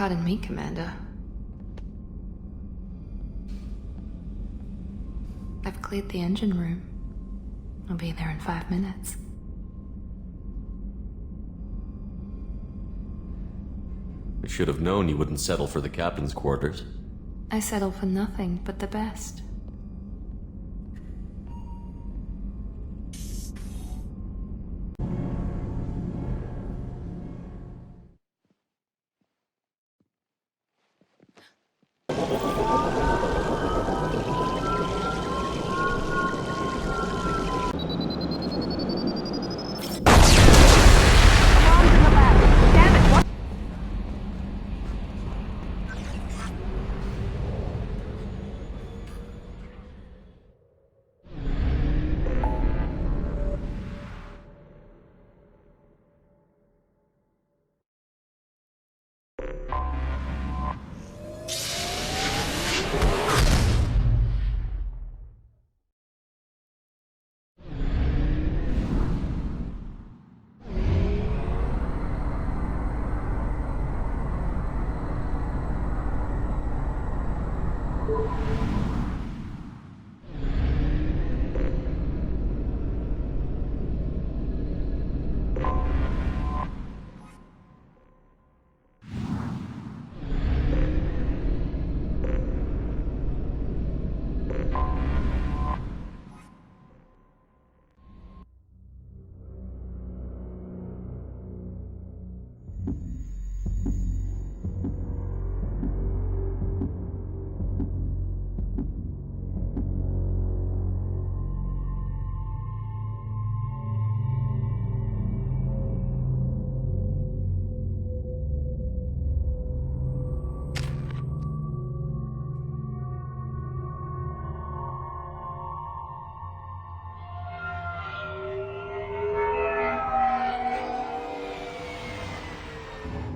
Pardon me, Commander. I've cleared the engine room. I'll be there in 5 minutes. I should have known you wouldn't settle for the captain's quarters. I settle for nothing but the best.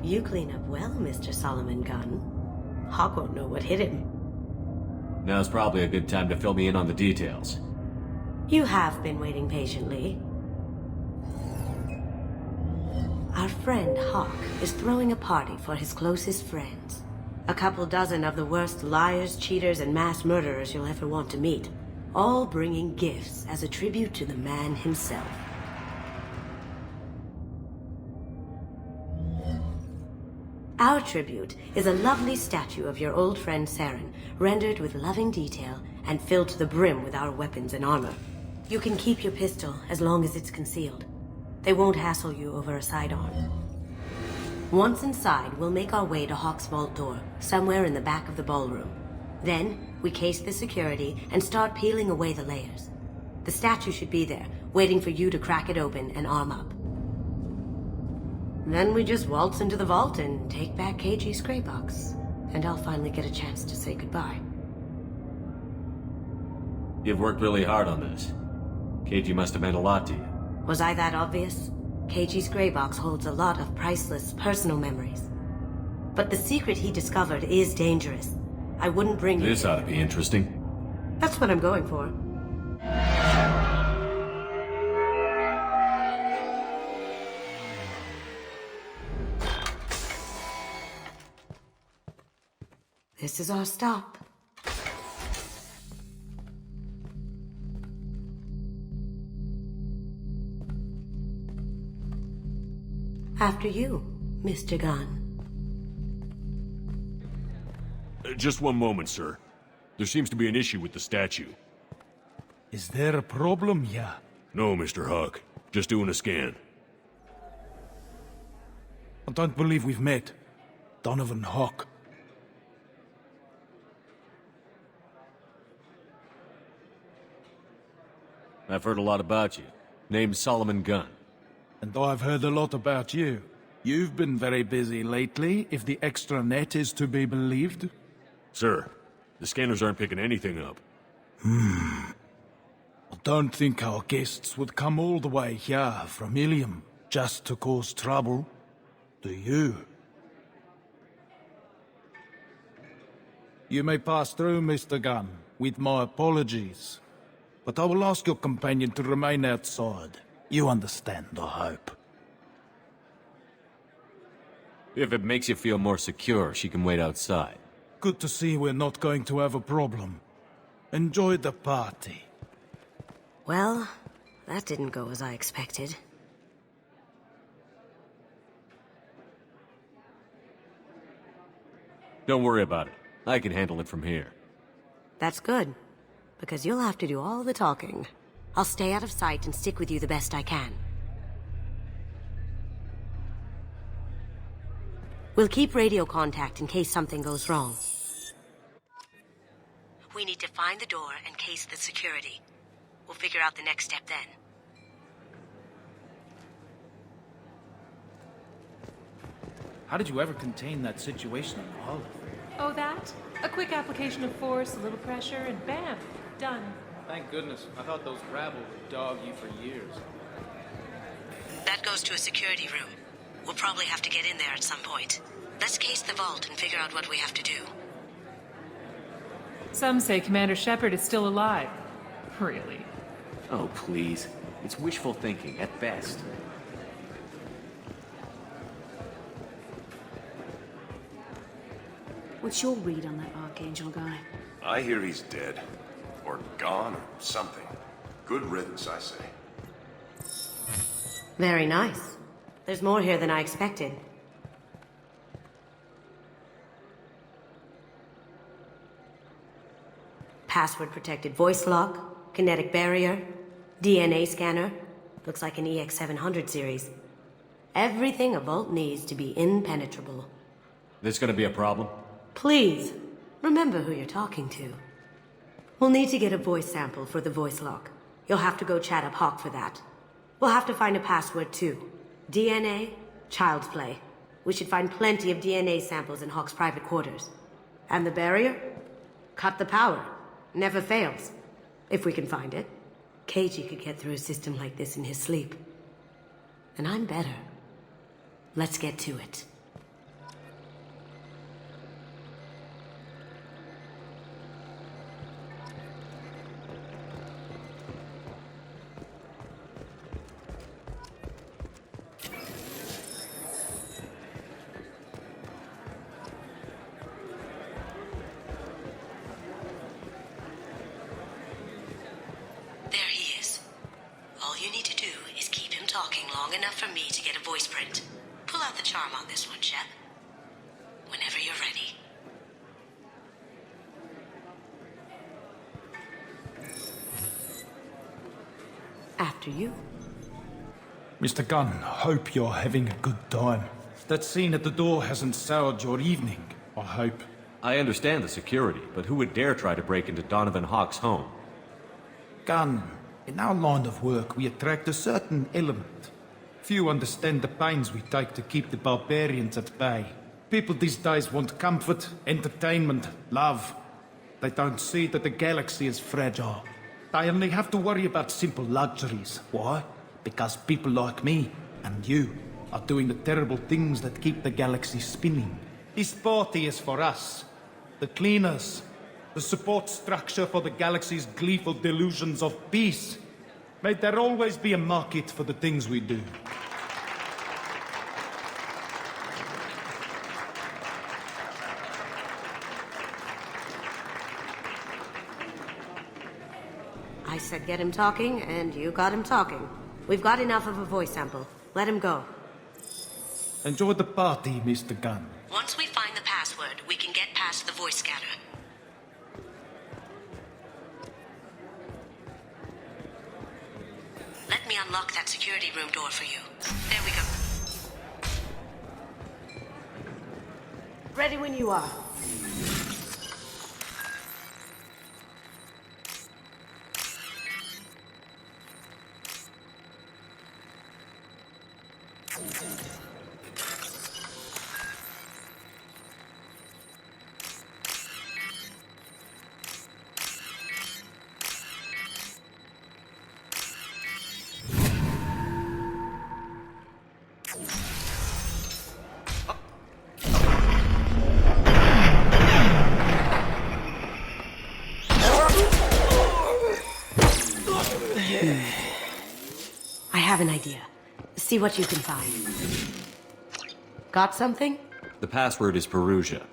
You clean up well, Mr. Solomon Gunn. Hawk won't know what hit him. Now's probably a good time to fill me in on the details. You have been waiting patiently. Our friend Hawk is throwing a party for his closest friends. A couple dozen of the worst liars, cheaters, and mass murderers you'll ever want to meet. All bringing gifts as a tribute to the man himself. Our tribute is a lovely statue of your old friend Saren, rendered with loving detail and filled to the brim with our weapons and armor. You can keep your pistol as long as it's concealed. They won't hassle you over a sidearm. Once inside, we'll make our way to Hawk's vault door, somewhere in the back of the ballroom. Then, we case the security and start peeling away the layers. The statue should be there, waiting for you to crack it open and arm up. Then we just waltz into the vault and take back KG's gray box. And I'll finally get a chance to say goodbye. You've worked really hard on this. KG must have meant a lot to you. Was I that obvious? KG's gray box holds a lot of priceless personal memories. But the secret he discovered is dangerous. I wouldn't bring you. This ought to be interesting. That's what I'm going for. This is our stop. After you, Mr. Gunn. Just one moment, sir. There seems to be an issue with the statue. Is there a problem here? No, Mr. Hawk. Just doing a scan. I don't believe we've met. Donovan Hawk. I've heard a lot about you. Name's Solomon Gunn. And I've heard a lot about you. You've been very busy lately, if the extra net is to be believed. Sir, the scanners aren't picking anything up. I don't think our guests would come all the way here from Ilium just to cause trouble. Do you? You may pass through, Mr. Gunn, with my apologies. But I will ask your companion to remain outside. You understand, I hope. If it makes you feel more secure, she can wait outside. Good to see we're not going to have a problem. Enjoy the party. Well, that didn't go as I expected. Don't worry about it. I can handle it from here. That's good, because you'll have to do all the talking. I'll stay out of sight and stick with you the best I can. We'll keep radio contact in case something goes wrong. We need to find the door and case the security. We'll figure out the next step then. How did you ever contain that situation in the hull? Oh, that? A quick application of force, a little pressure, and bam! Done. Thank goodness. I thought those rabble would dog you for years. That goes to a security room. We'll probably have to get in there at some point. Let's case the vault and figure out what we have to do. Some say Commander Shepard is still alive. Really? Oh, please. It's wishful thinking, at best. What's your read on that Archangel guy? I hear he's dead. Or gone, or something. Good riddance, I say. Very nice. There's more here than I expected. Password-protected voice lock, kinetic barrier, DNA scanner. Looks like an EX700 series. Everything a vault needs to be impenetrable. This gonna be a problem? Please, remember who you're talking to. We'll need to get a voice sample for the voice lock. You'll have to go chat up Hawk for that. We'll have to find a password too. DNA, child's play. We should find plenty of DNA samples in Hawk's private quarters. And the barrier? Cut the power. Never fails. If we can find it. KG could get through a system like this in his sleep. And I'm better. Let's get to it. There he is. All you need to do is keep him talking long enough for me to get a voice print. Pull out the charm on this one, Shep. Whenever you're ready. After you. Mr. Gunn, hope you're having a good time. That scene at the door hasn't soured your evening, I hope. I understand the security, but who would dare try to break into Donovan Hawk's home? Gunn, in our line of work, we attract a certain element. Few understand the pains we take to keep the barbarians at bay. People these days want comfort, entertainment, love. They don't see that the galaxy is fragile. They only have to worry about simple luxuries. Why? Because people like me and you are doing the terrible things that keep the galaxy spinning. This party is for us, the cleaners, the support structure for the galaxy's gleeful delusions of peace. May there always be a market for the things we do. I said get him talking, and you got him talking. We've got enough of a voice sample. Let him go. Enjoy the party, Mr. Gunn. Once we find the password, we can get past the voice scanner. Let me unlock that security room door for you. There we go. Ready when you are. I have an idea. See what you can find. Got something? The password is Perugia.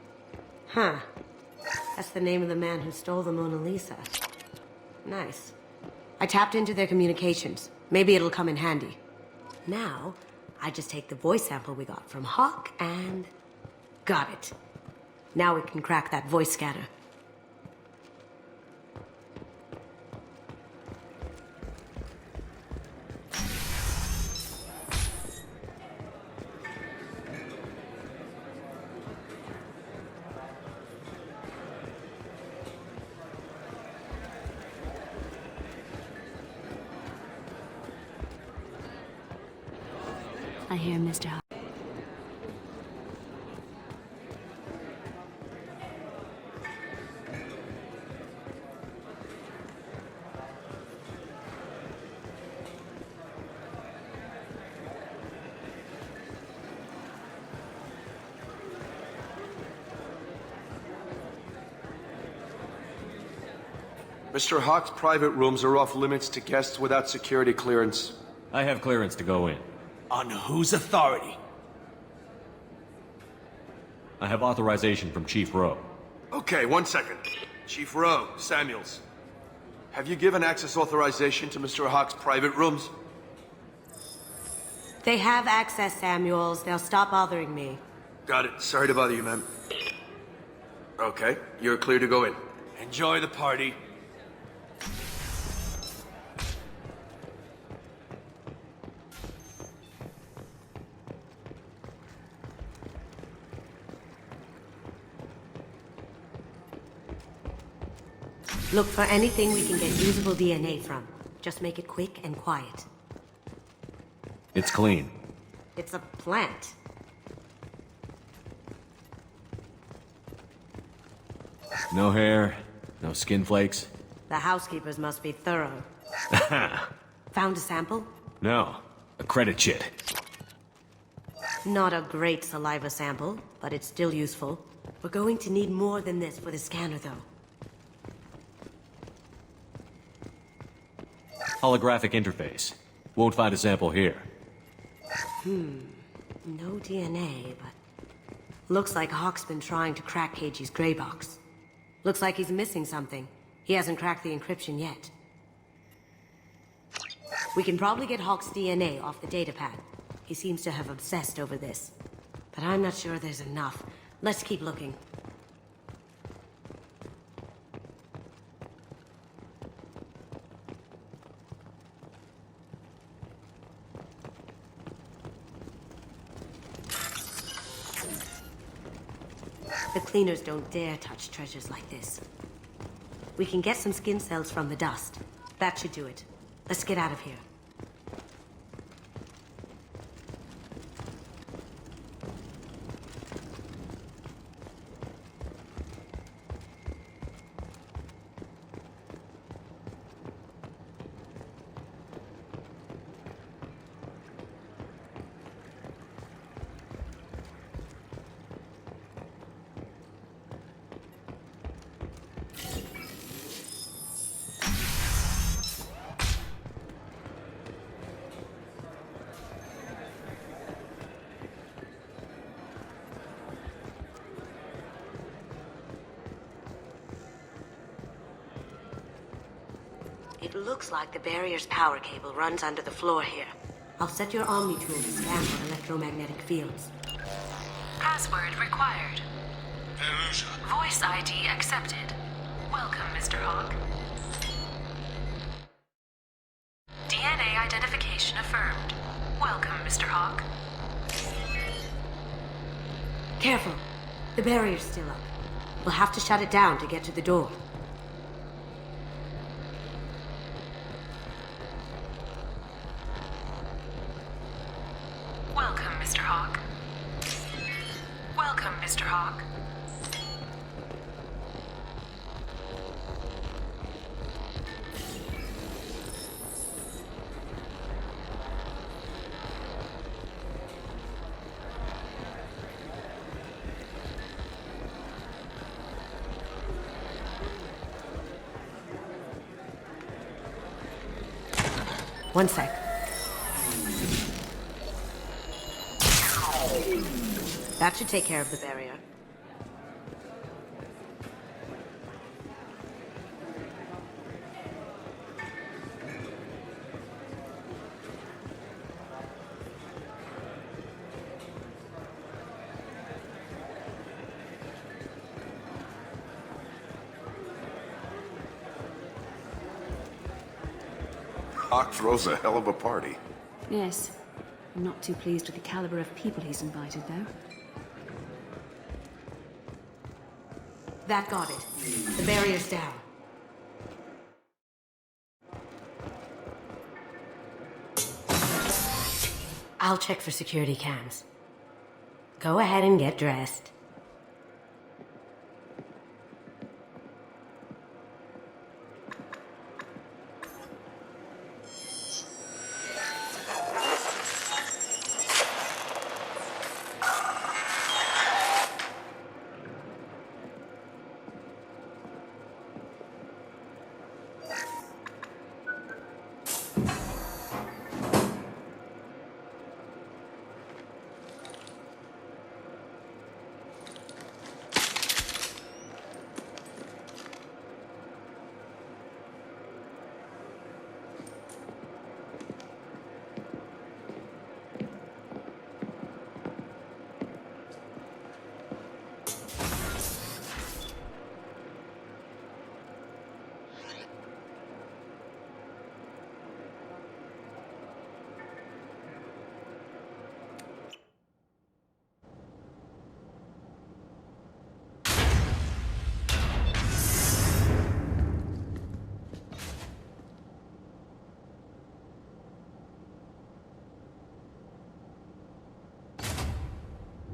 Huh. That's the name of the man who stole the Mona Lisa. Nice. I tapped into their communications. Maybe it'll come in handy. Now, I just take the voice sample we got from Hawk and... got it. Now we can crack that voice scanner. I hear Mr. Hawk. Mr. Hawk's private rooms are off limits to guests without security clearance. I have clearance to go in. On whose authority? I have authorization from Chief Rowe. Okay, 1 second. Chief Rowe, Samuels. Have you given access authorization to Mr. Hawk's private rooms? They have access, Samuels. They'll stop bothering me. Got it. Sorry to bother you, ma'am. Okay, you're clear to go in. Enjoy the party. Look for anything we can get usable DNA from. Just make it quick and quiet. It's clean. It's a plant. No hair, no skin flakes. The housekeepers must be thorough. Found a sample? No, a credit chit. Not a great saliva sample, but it's still useful. We're going to need more than this for the scanner, though. Holographic interface. Won't find a sample here. No DNA, but... looks like Hawk's been trying to crack Keiji's gray box. Looks like he's missing something. He hasn't cracked the encryption yet. We can probably get Hawk's DNA off the datapad. He seems to have obsessed over this. But I'm not sure there's enough. Let's keep looking. The cleaners don't dare touch treasures like this. We can get some skin cells from the dust. That should do it. Let's get out of here. It looks like the barrier's power cable runs under the floor here. I'll set your Omni tool to scan for electromagnetic fields. Password required. Voice ID accepted. Welcome, Mr. Hawk. DNA identification affirmed. Welcome, Mr. Hawk. Careful! The barrier's still up. We'll have to shut it down to get to the door. Welcome, Mr. Hawk. Welcome, Mr. Hawk. One sec. That should take care of the barrier. Hawk throws a hell of a party. Yes. I'm not too pleased with the caliber of people he's invited, though. That got it. The barrier's down. I'll check for security cams. Go ahead and get dressed.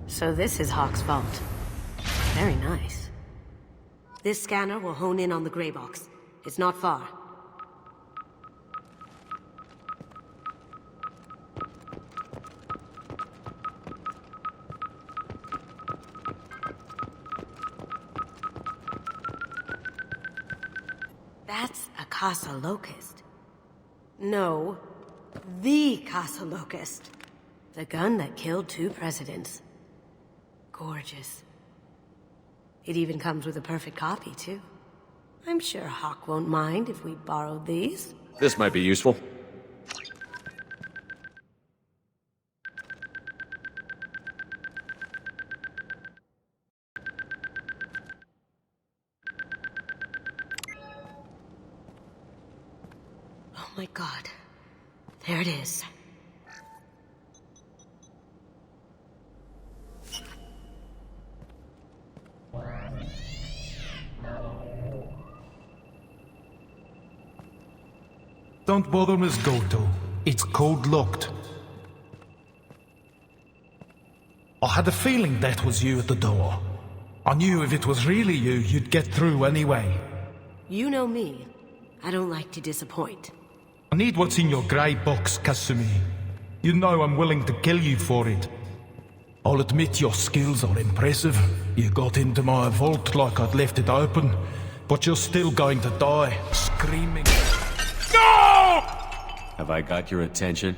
So this is Hawk's vault. Very nice. This scanner will hone in on the gray box. It's not far. That's a Casa Locust. No, the Casa Locust. The gun that killed 2 presidents. Gorgeous. It even comes with a perfect copy, too. I'm sure Hawk won't mind if we borrowed these. This might be useful. Oh my god. There it is. Don't bother, Miss Goto. It's code-locked. I had a feeling that was you at the door. I knew if it was really you, you'd get through anyway. You know me. I don't like to disappoint. I need what's in your grey box, Kasumi. You know I'm willing to kill you for it. I'll admit your skills are impressive. You got into my vault like I'd left it open, but you're still going to die, screaming. No! Have I got your attention?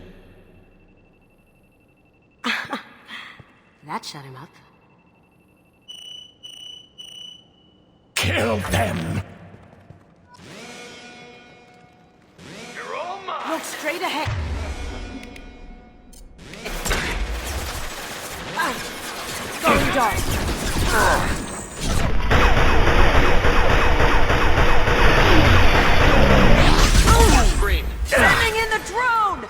That shut him up. Kill them! Look straight ahead. Going dark. Sending in the drone!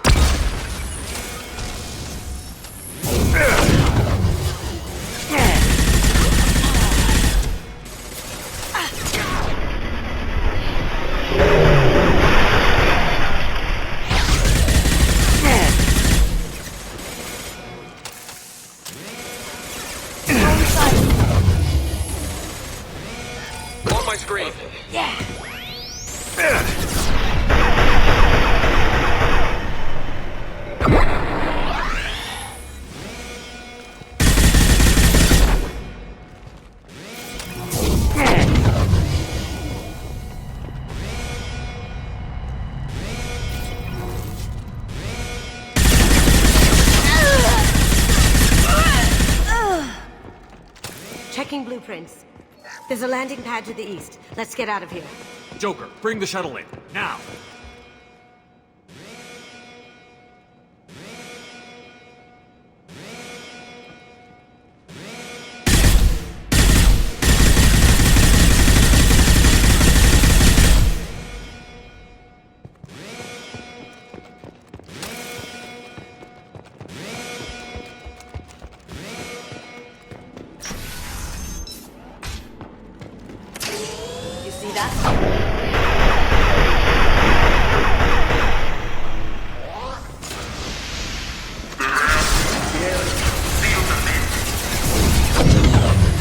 On my screen. Yeah. Checking blueprints. There's a landing pad to the east. Let's get out of here. Joker, bring the shuttle in. Now! You see that?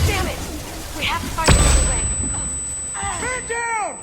Damn it! We have to find another way. Man down!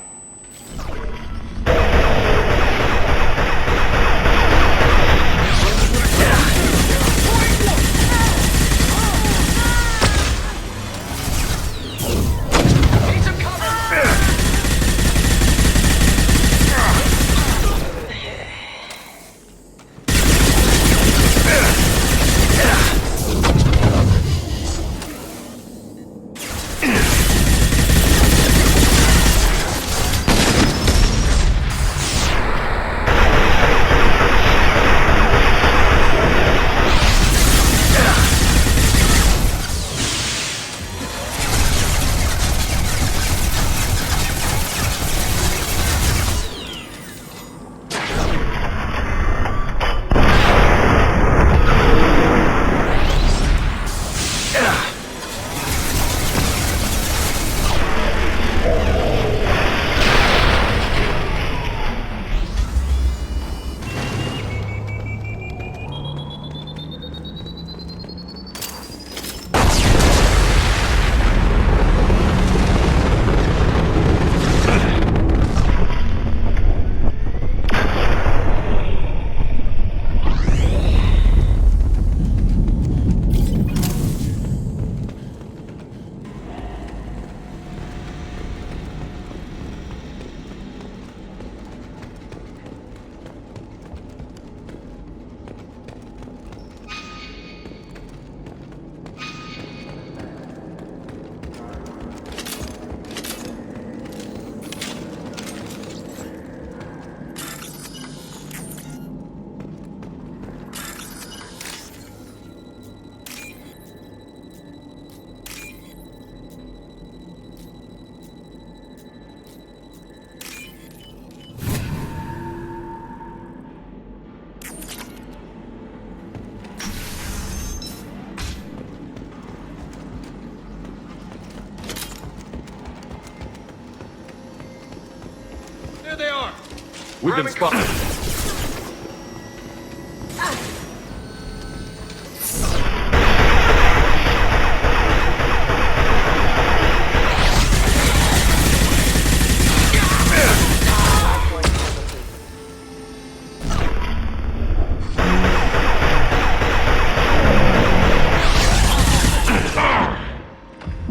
There they are! We've been spotted.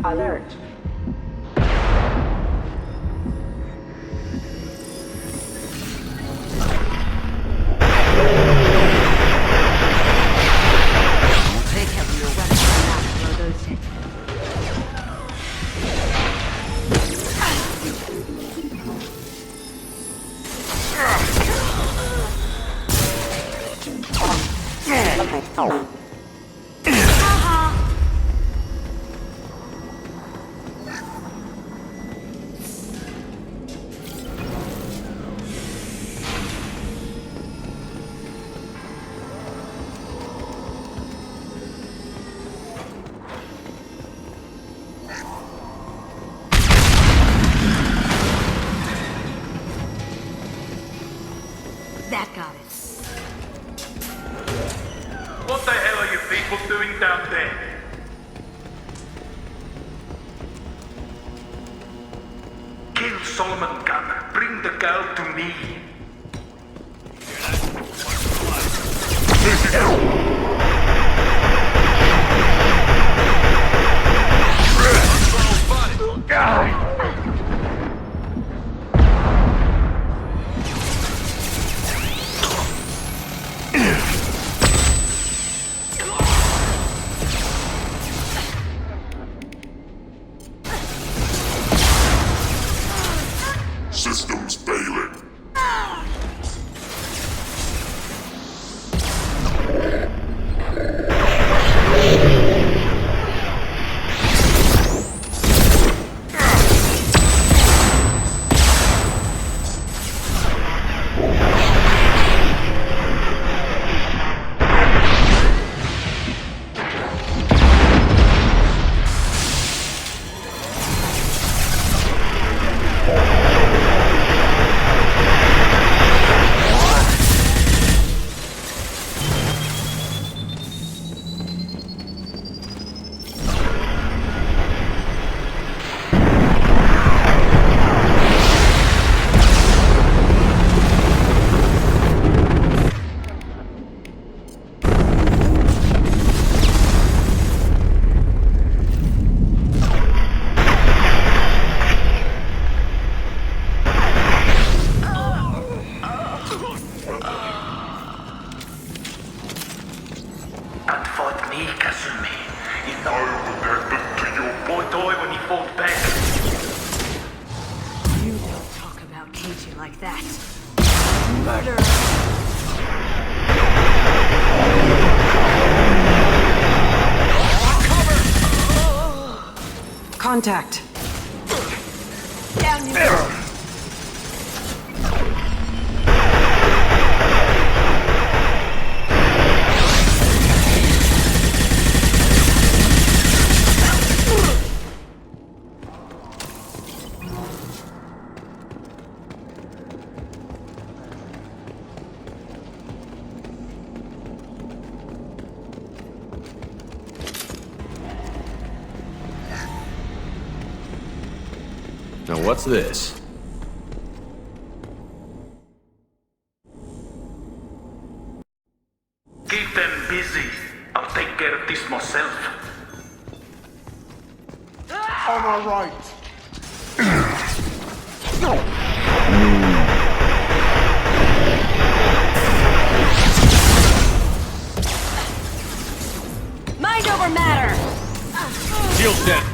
Alert. Take care of your weapons and not throw those in. That got it. What the hell are you people doing down there? Kill Solomon Gunn. Bring the girl to me. and fought me, Kazumi. You know I would have been to your boy toy when he fought back. You don't talk about Keiji like that. Murder! Contact. Down you go. Now what's this? Keep them busy. I'll take care of this myself. On our right. Mind over matter! Shield's dead.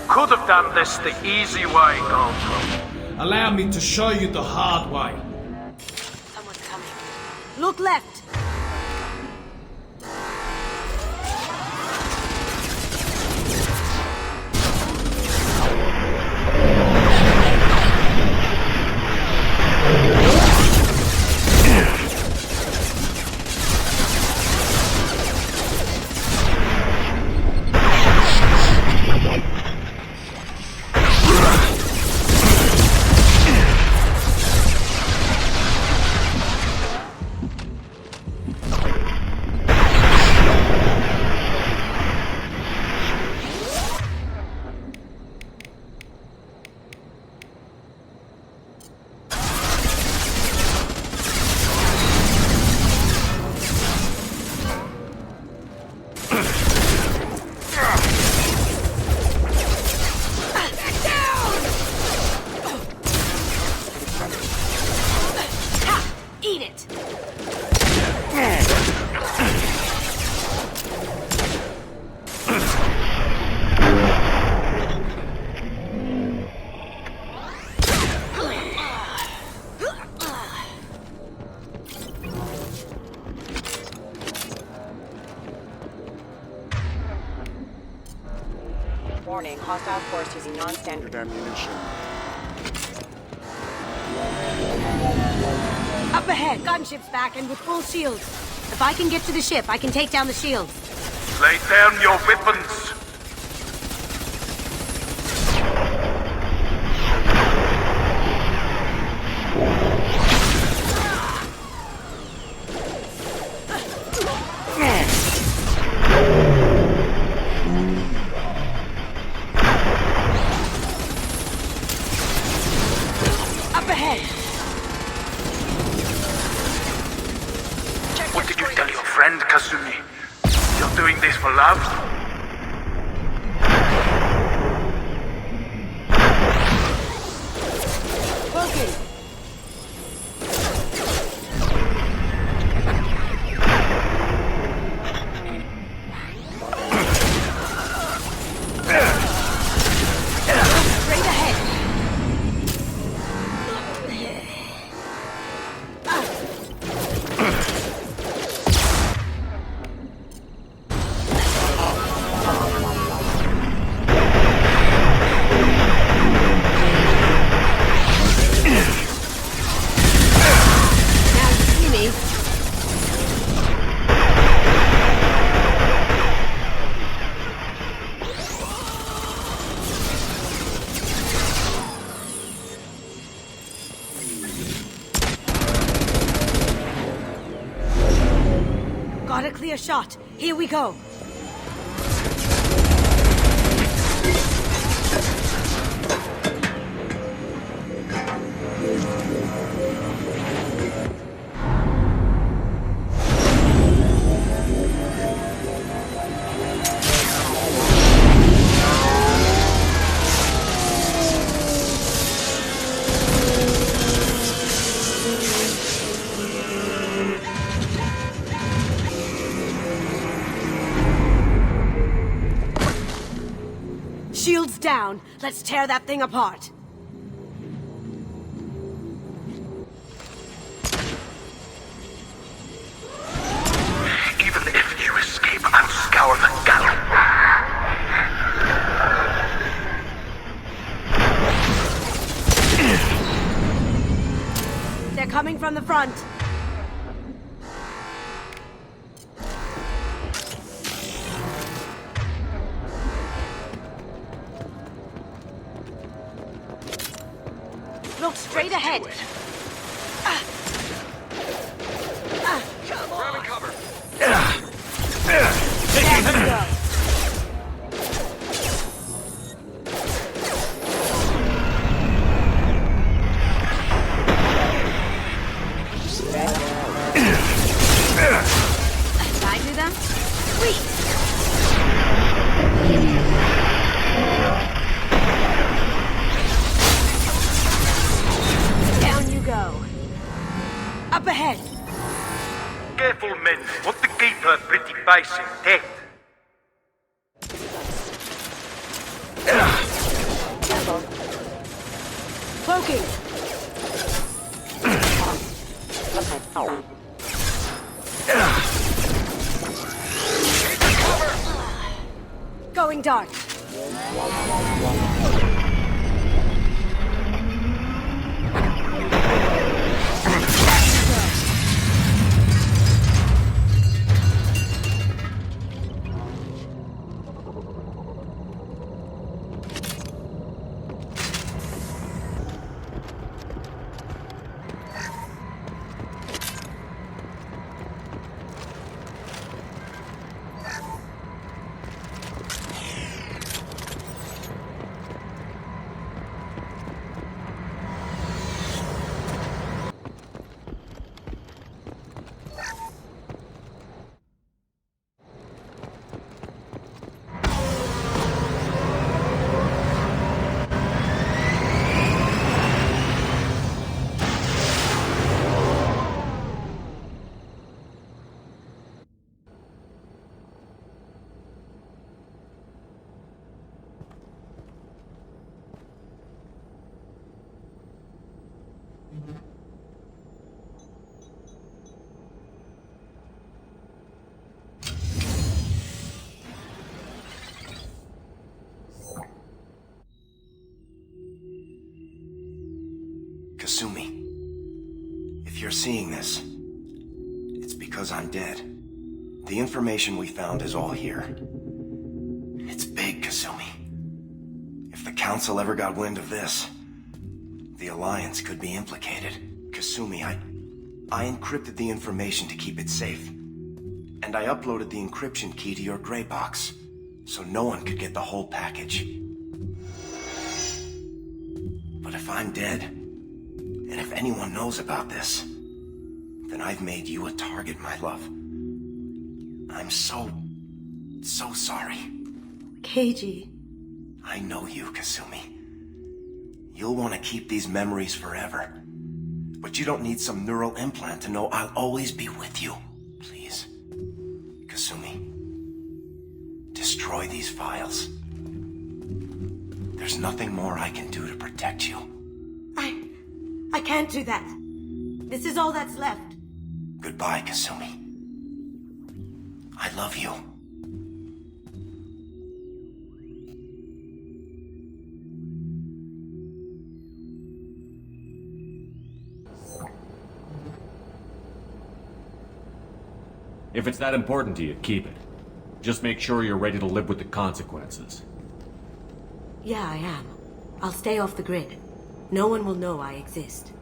Could have done this the easy way, Goldblum. Allow me to show you the hard way. Someone's coming. Look left! Warning, hostile force using non-standard ammunition. Up ahead, gunship's back and with full shields. If I can get to the ship, I can take down the shields. Lay down your weapons. What did you tell your friend, Kazumi? You're doing this for love? Got a clear shot. Here we go. Shields down. Let's tear that thing apart. Even if you escape, I'll scour the galley. They're coming from the front. Look straight ahead. Grabbing cover. There we go. Did I do that? Sweet. Down you go. Up ahead. Careful, men. Want to keep her pretty base intact. Cloaking. Going dark. Kasumi, if you're seeing this, it's because I'm dead. The information we found is all here. It's big, Kasumi. If the Council ever got wind of this, the Alliance could be implicated. Kasumi, I encrypted the information to keep it safe. And I uploaded the encryption key to your gray box, so no one could get the whole package. But if I'm dead, and if anyone knows about this, then I've made you a target, my love. I'm so sorry. Keiji. I know you, Kasumi. You'll want to keep these memories forever. But you don't need some neural implant to know I'll always be with you. Please, Kasumi, destroy these files. There's nothing more I can do to protect you. I can't do that. This is all that's left. Goodbye, Kasumi. I love you. If it's that important to you, keep it. Just make sure you're ready to live with the consequences. Yeah, I am. I'll stay off the grid. No one will know I exist.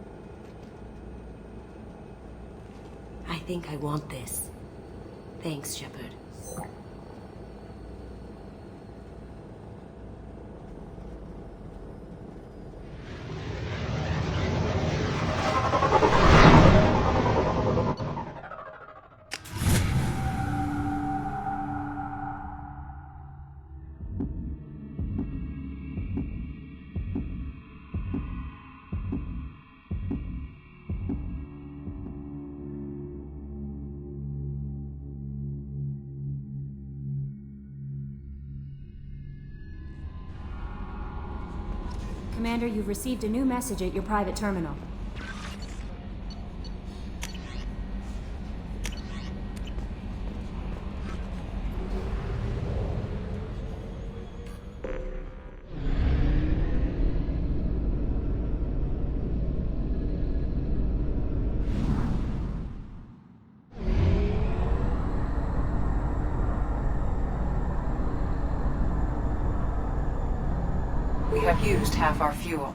I think I want this. Thanks, Shepard. Commander, you've received a new message at your private terminal. We have used half our fuel.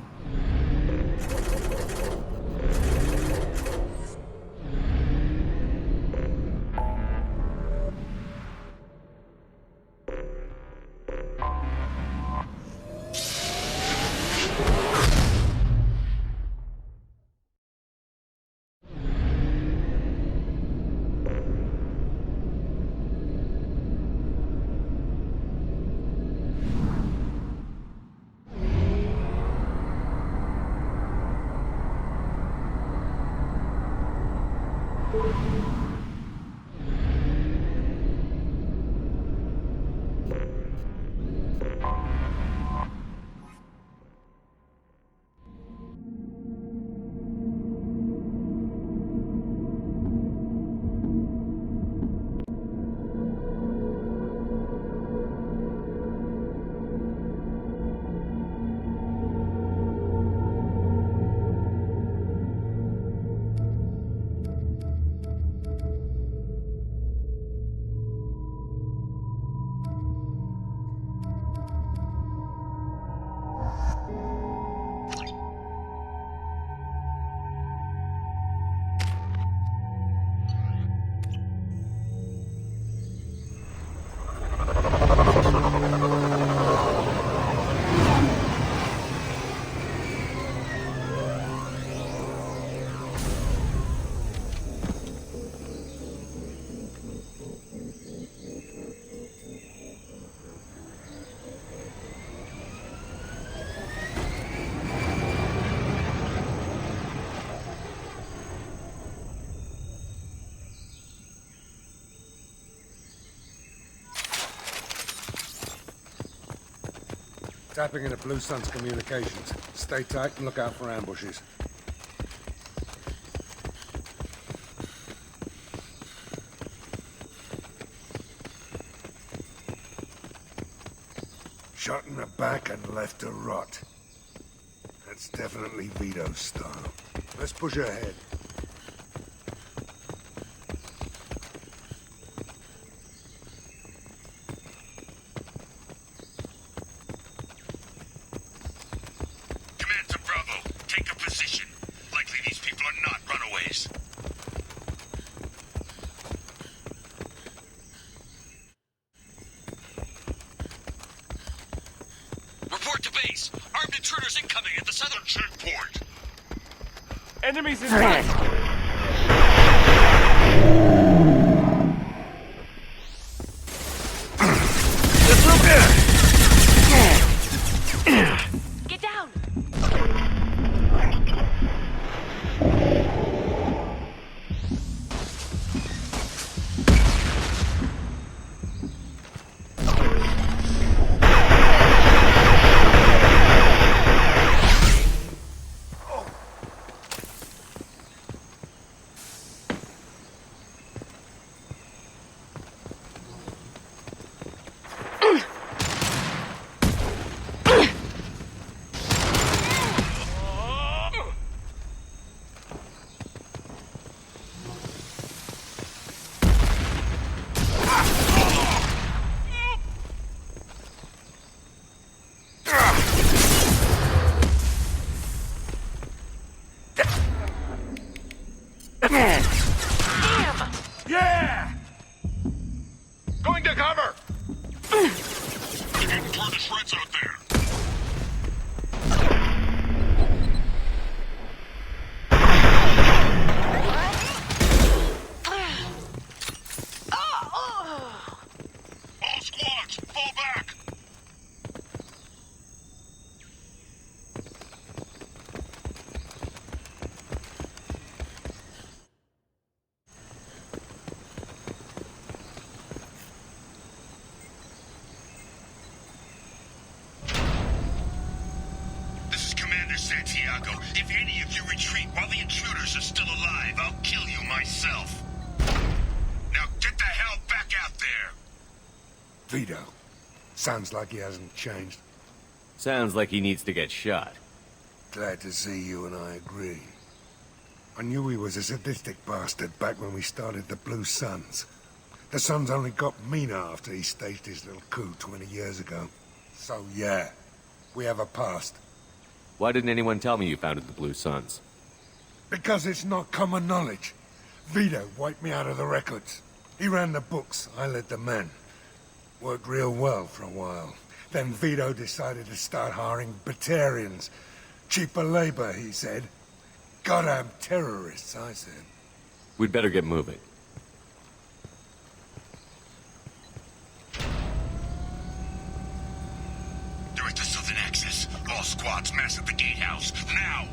Tapping into Blue Sun's communications. Stay tight and look out for ambushes. Shot in the back and left to rot. That's definitely Vito's style. Let's push ahead. Enemies in sight! Get down! Santiago. If any of you retreat while the intruders are still alive, I'll kill you myself. Now get the hell back out there! Vito. Sounds like he hasn't changed. Sounds like he needs to get shot. Glad to see you and I agree. I knew he was a sadistic bastard back when we started the Blue Suns. The Suns only got meaner after he staged his little coup 20 years ago. So yeah, we have a past. Why didn't anyone tell me you founded the Blue Suns? Because it's not common knowledge. Vito wiped me out of the records. He ran the books, I led the men. Worked real well for a while. Then Vito decided to start hiring Batarians. Cheaper labor, he said. Goddamn terrorists, I said. We'd better get moving. Direct to Southern Access. All squads mass at the gatehouse. Now!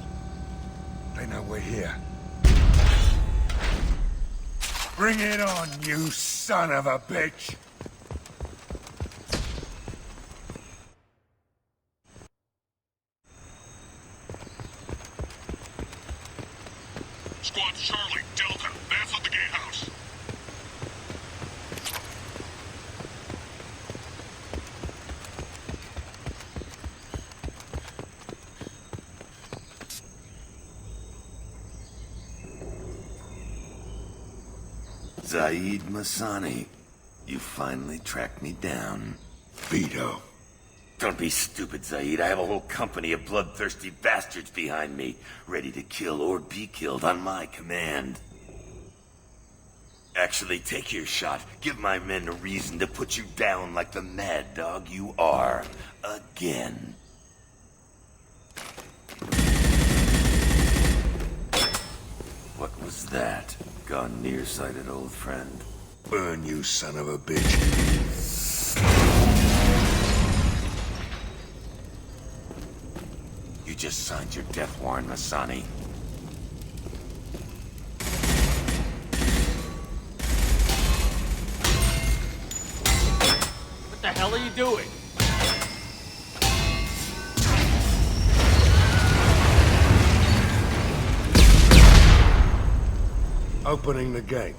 They know we're here. Bring it on, you son of a bitch! Squad Charlie, Delta, that's at the gatehouse. Zaid Masani, you finally tracked me down. Vito. Don't be stupid, Zaid. I have a whole company of bloodthirsty bastards behind me, ready to kill or be killed on my command. Actually, take your shot. Give my men a reason to put you down like the mad dog you are. Again. What was that? Gone nearsighted, old friend. Burn, you son of a bitch. You just signed your death warrant, Masani. What the hell are you doing? Opening the gate.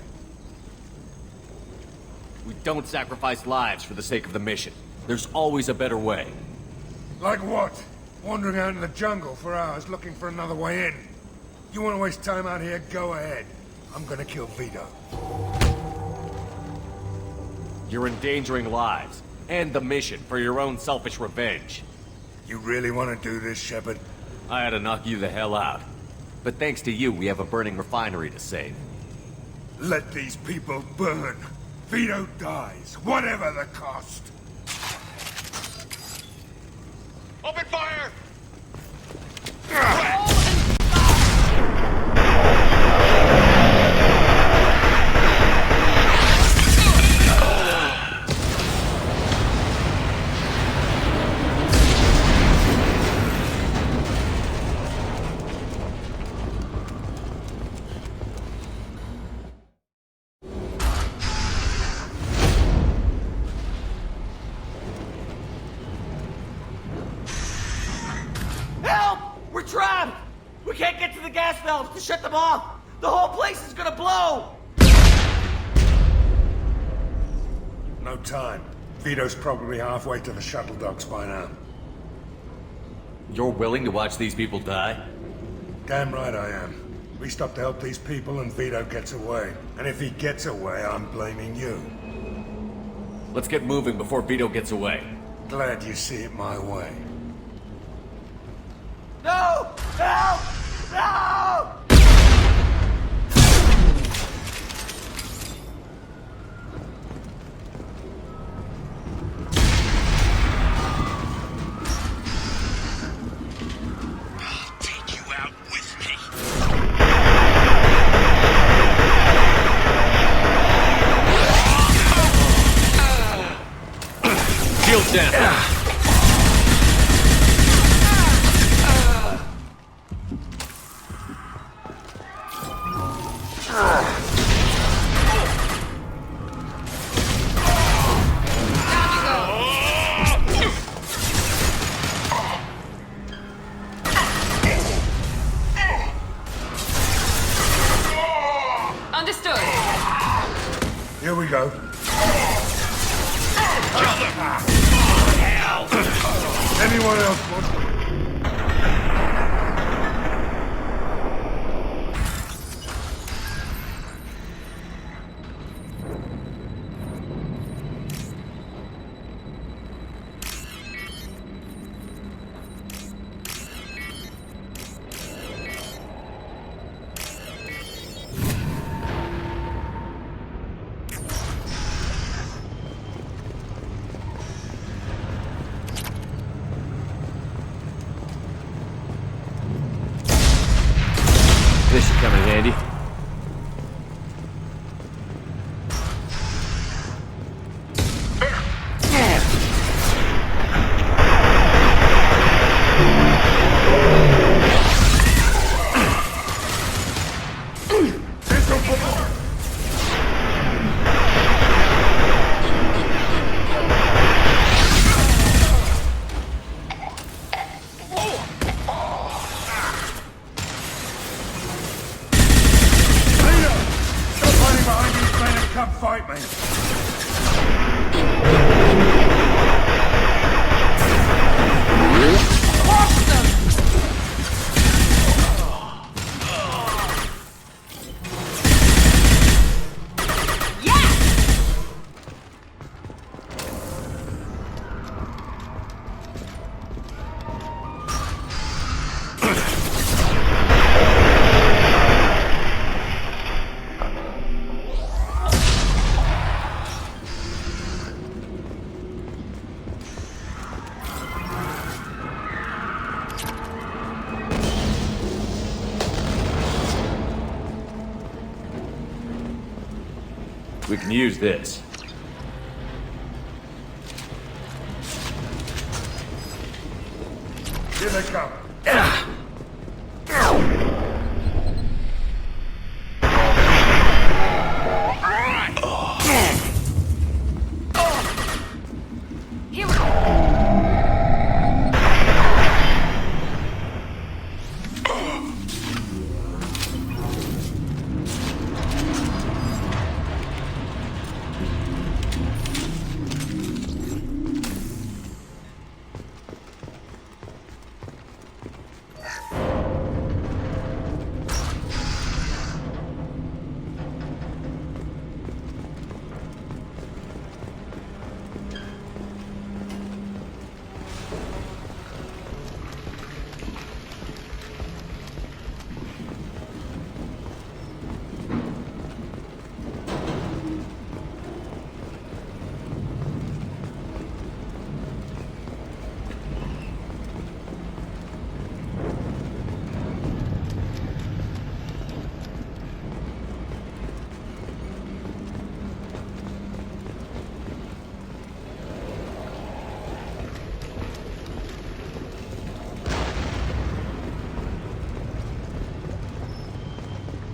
We don't sacrifice lives for the sake of the mission. There's always a better way. Like what? Wandering out in the jungle for hours looking for another way in. You want to waste time out here? Go ahead. I'm gonna kill Vito. You're endangering lives, and the mission for your own selfish revenge. You really want to do this, Shepard? I had to knock you the hell out. But thanks to you, we have a burning refinery to save. Let these people burn. Vito dies, whatever the cost. Open fire! We're trapped! We can't get to the gas valves to shut them off! The whole place is gonna blow! No time. Vito's probably halfway to the shuttle docks by now. You're willing to watch these people die? Damn right I am. We stop to help these people and Vito gets away. And if he gets away, I'm blaming you. Let's get moving before Vito gets away. Glad you see it my way. No! Help! No! I'll take you out with me. Shield down! Here we go. Hell! Anyone else want? This should come in handy. Come fight me! We can use this. Here they come. Here we go.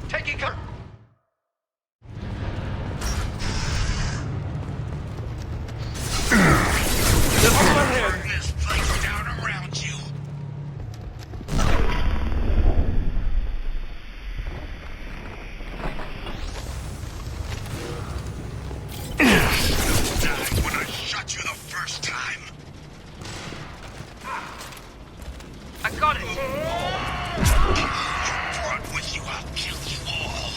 Taking cover. Burn this place down around you. You died when I shot you the first time. I got it. You brought with you, I'll kill you all.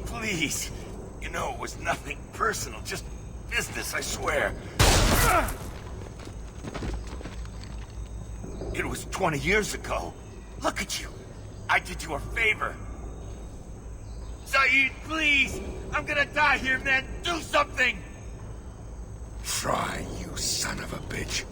Please. You know it was nothing personal, just business, I swear. It was 20 years ago. Look at you. I did you a favor. Saeed, please! I'm gonna die here, man! Do something! Try, you son of a bitch.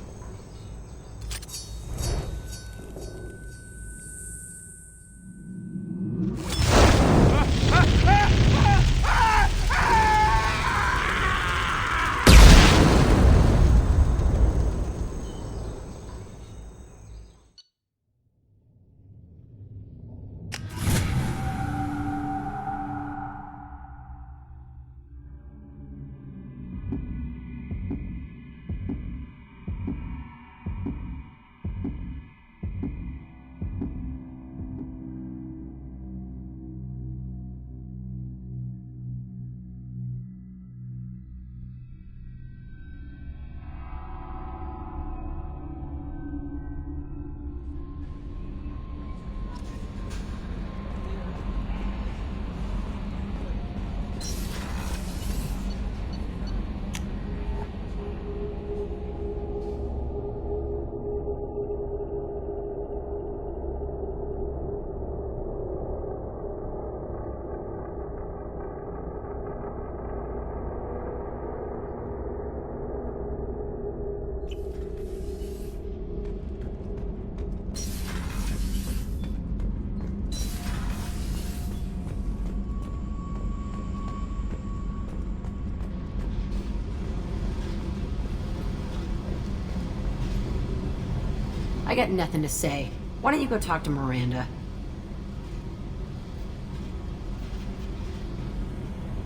I got nothing to say. Why don't you go talk to Miranda?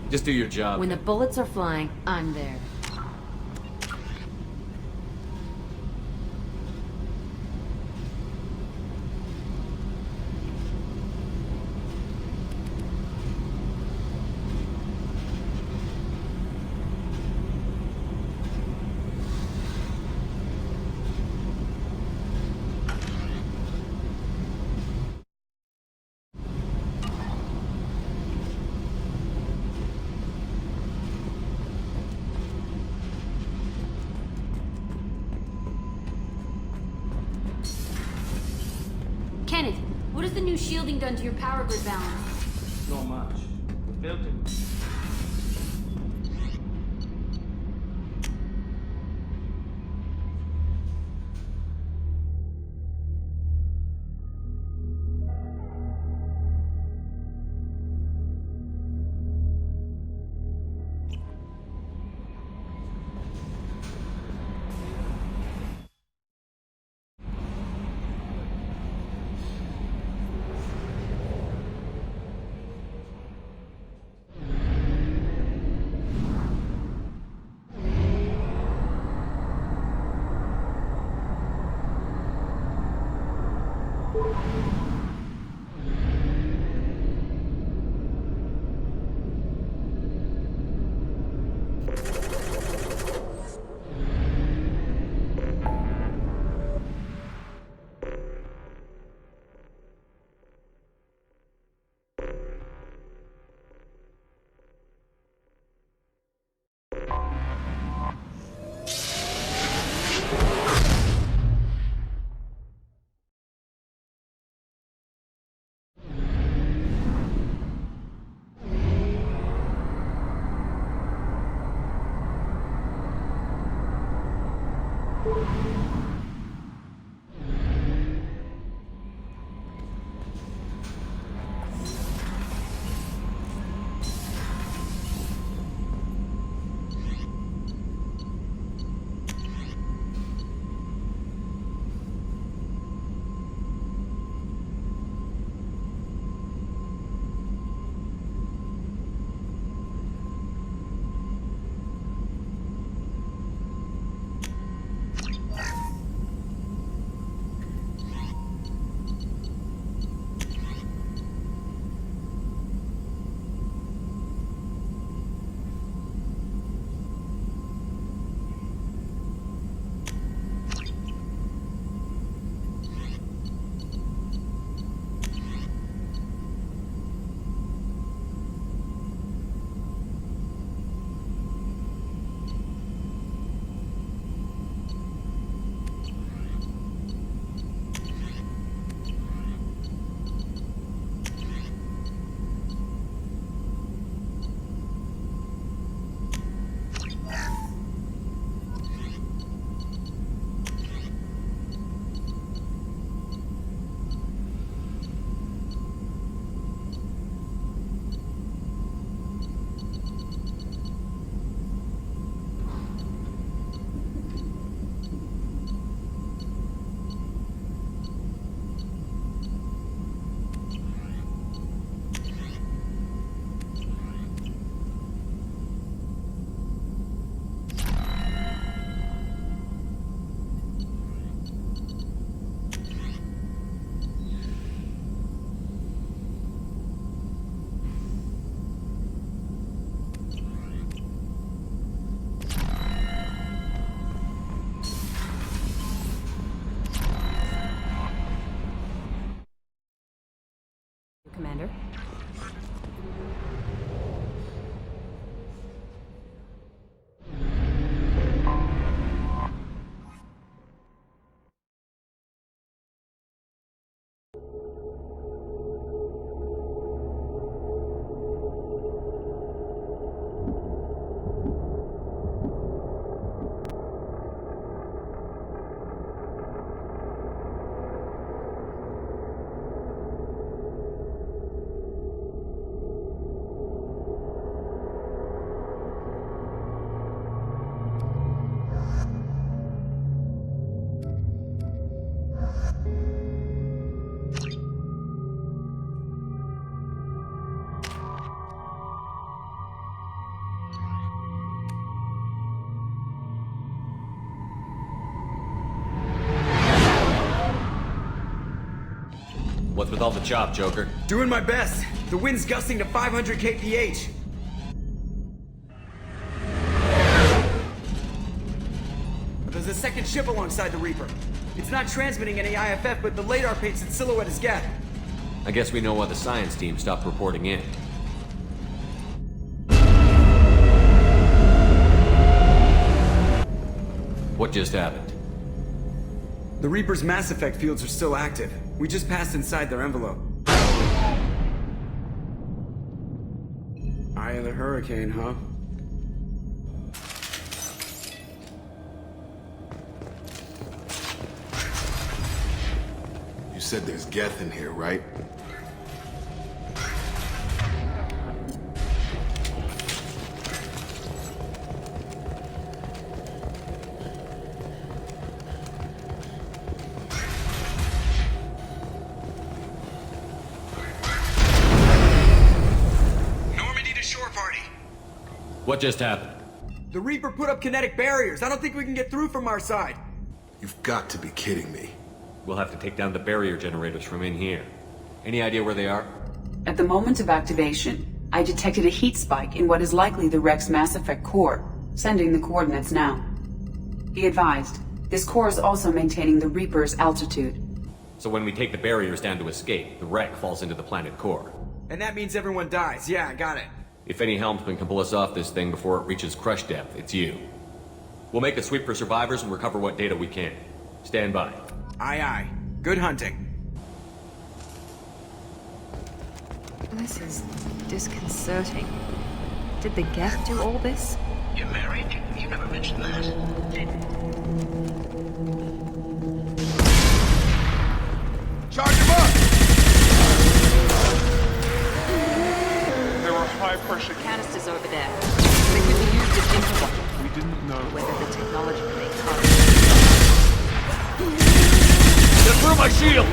Just do your job. When the bullets are flying, I'm there. the new shielding done to your power grid balance? Not much. Built it. Commander. What's with all the chop, Joker? Doing my best. The wind's gusting to 500 kph. There's a second ship alongside the Reaper. It's not transmitting any IFF, but the radar paints its silhouette as Geth. I guess we know why the science team stopped reporting in. What just happened? The Reaper's Mass Effect fields are still active. We just passed inside their envelope. Eye of the hurricane, huh? You said there's Geth in here, right? What just happened? The Reaper put up kinetic barriers. I don't think we can get through from our side. You've got to be kidding me. We'll have to take down the barrier generators from in here. Any idea where they are? At the moment of activation, I detected a heat spike in what is likely the wreck's Mass Effect core, sending the coordinates now. Be advised, this core is also maintaining the Reaper's altitude. So when we take the barriers down to escape, the wreck falls into the planet core. And that means everyone dies. Yeah, I got it. If any helmsman can pull us off this thing before it reaches crush depth, it's you. We'll make a sweep for survivors and recover what data we can. Stand by. Aye, aye. Good hunting. This is disconcerting. Did the Geth do all this? You're married? You never mentioned that. Charge him up! There were high-pressure canisters over there. They could be used as infrastructure. We didn't know whether the technology can make Get through my shield!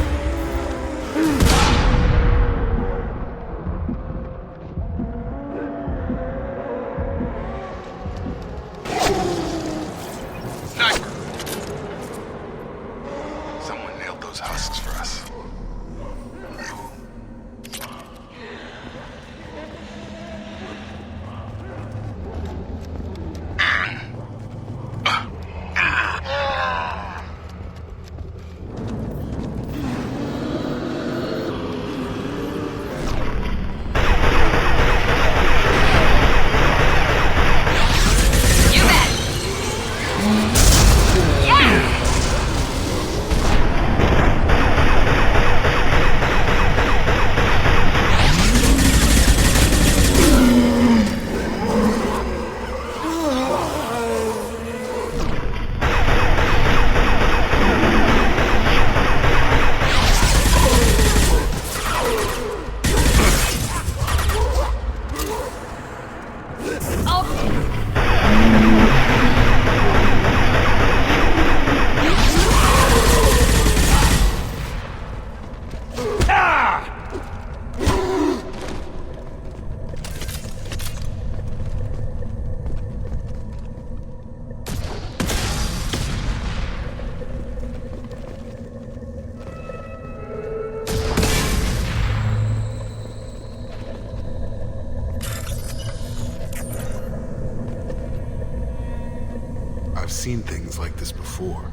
Sniper! Someone nailed those husks for us. I've seen things like this before.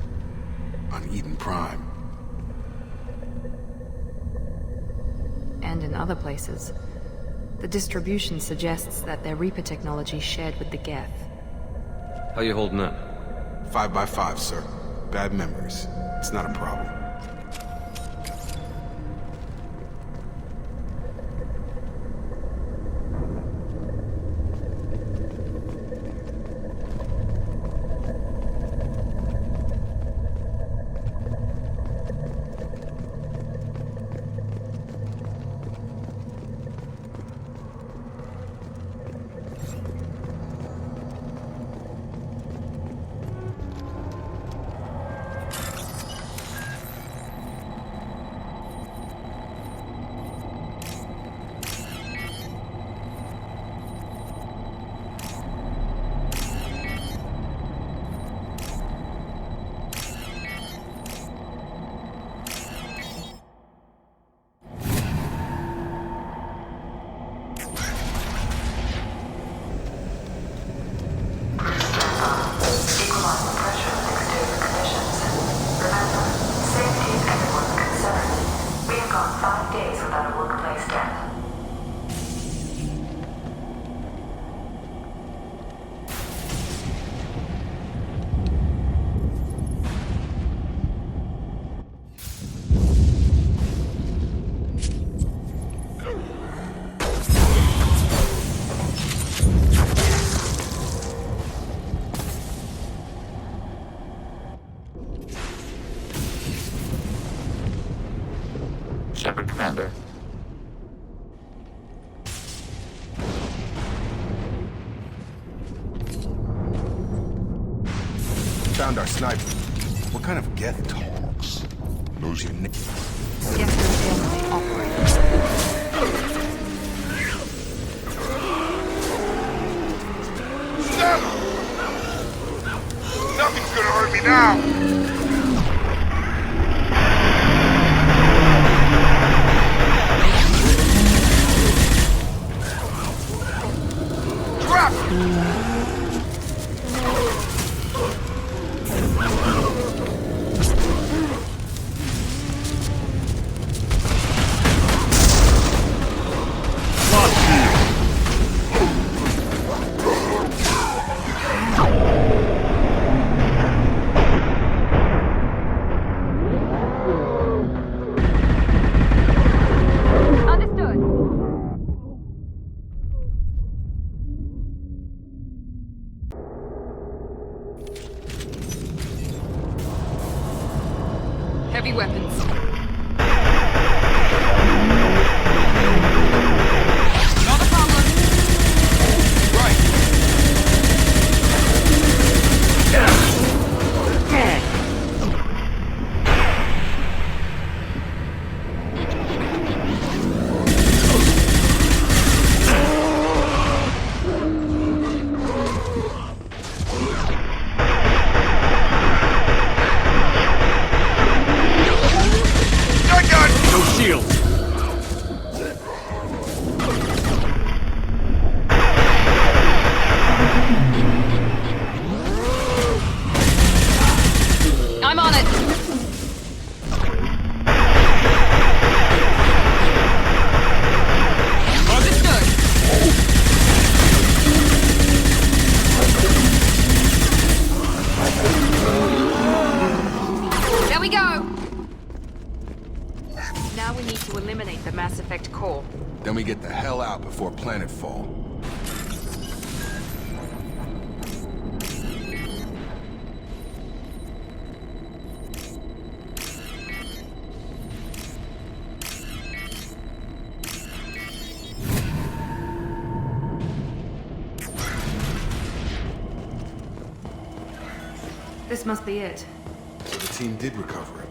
On Eden Prime. And in other places. The distribution suggests that their Reaper technology shared with the Geth. How you holding up? 5 by 5, sir. Bad memories. It's not a problem. Commander. Found our sniper. What kind of Geth talks? Knows your name. Geth normally operates. Stop! Nothing's gonna hurt me now! Heavy weapons. Not a problem. Right. No shield. I'm on it. Understood. There we go. Now we need to eliminate the Mass Effect core. Then we get the hell out before planetfall. This must be it. So the team did recover it.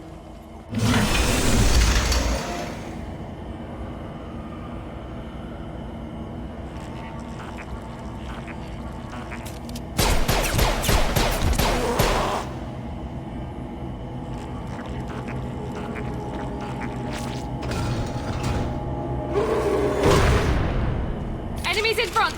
Enemies in front!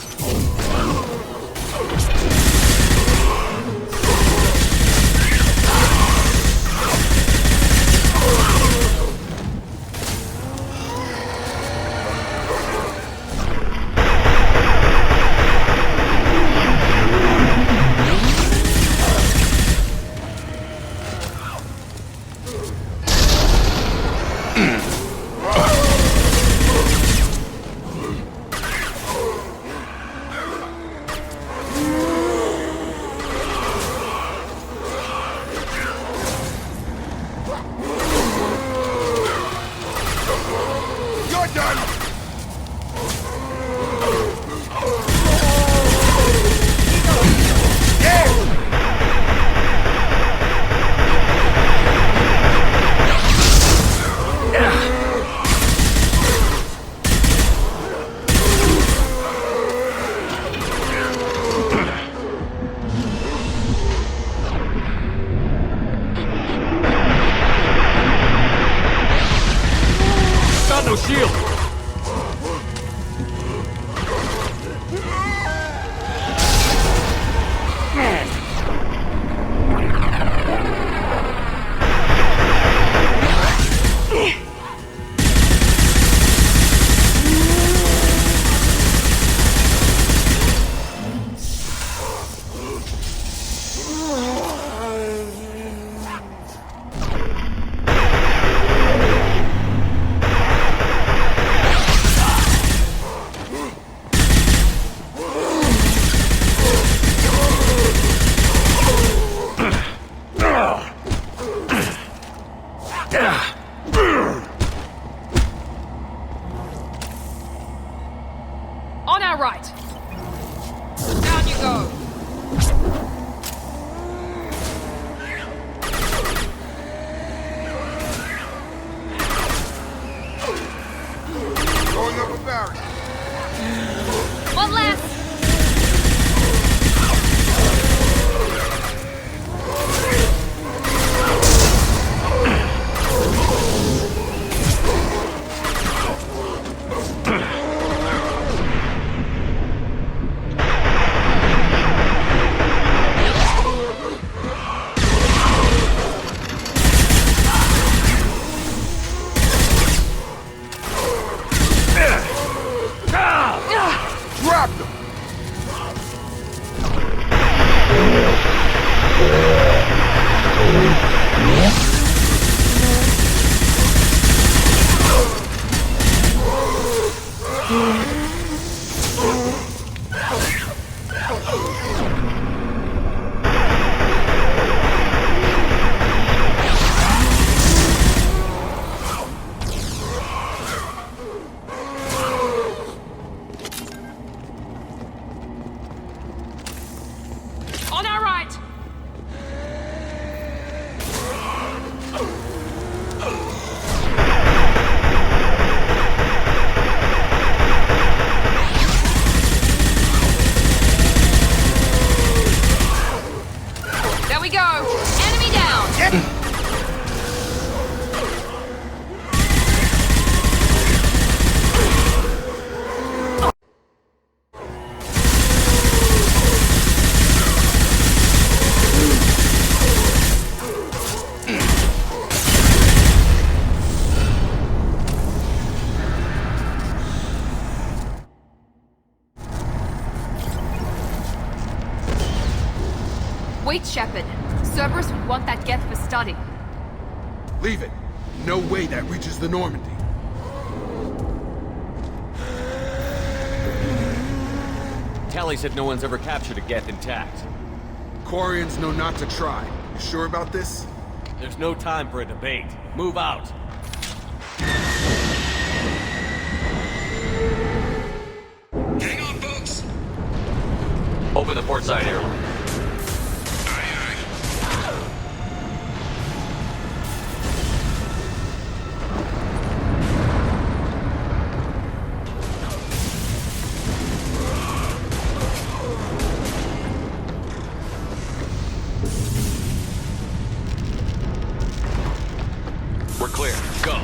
No shield. On our right! There we go! Enemy down! Wait, Shepard. Cerberus would want that Geth for study. Leave it. No way that reaches the Normandy. Tally said no one's ever captured a Geth intact. Quarians know not to try. You sure about this? There's no time for a debate. Move out. Hang on, folks! Open the port side airlock. We're clear. Go.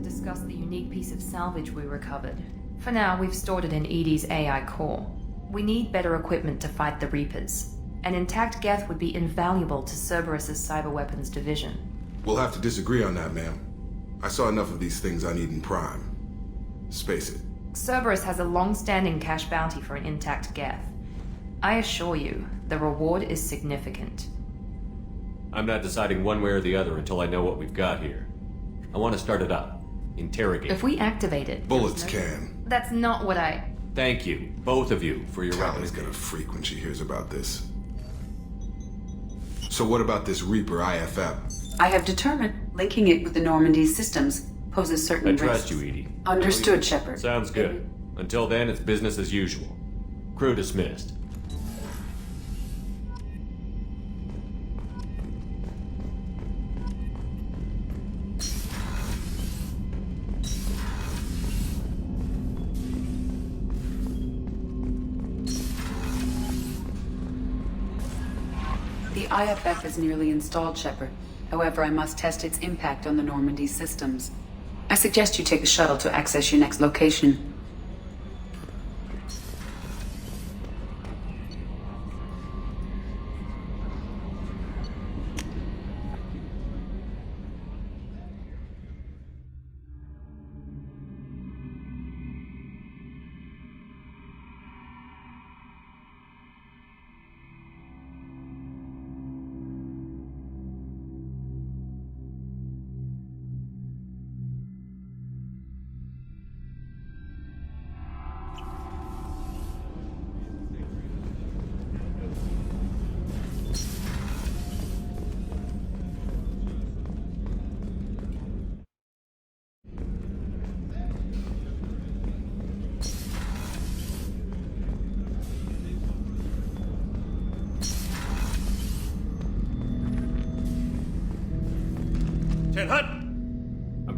Discuss the unique piece of salvage we recovered. For now, we've stored it in Edie's AI core. We need better equipment to fight the Reapers. An intact Geth would be invaluable to Cerberus's cyber weapons division. We'll have to disagree on that, ma'am. I saw enough of these things on Eden Prime. Space it. Cerberus has a long-standing cash bounty for an intact Geth. I assure you, the reward is significant. I'm not deciding one way or the other until I know what we've got here. I want to start it up. Interrogate. If we activate it... Bullets can. That's not what I... Thank you, both of you, for your Tally's gonna freak when she hears about this. So what about this Reaper IFF? I have determined linking it with the Normandy's systems poses certain risks. I trust you, Edie. Understood, Shepard. Sounds good. Until then, it's business as usual. Crew dismissed. The IFF is nearly installed, Shepard. However, I must test its impact on the Normandy systems. I suggest you take the shuttle to access your next location.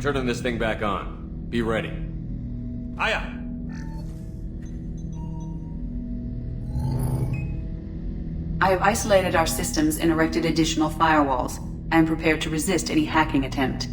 I'm turning this thing back on. Be ready. Aya! I have isolated our systems and erected additional firewalls. I am prepared to resist any hacking attempt.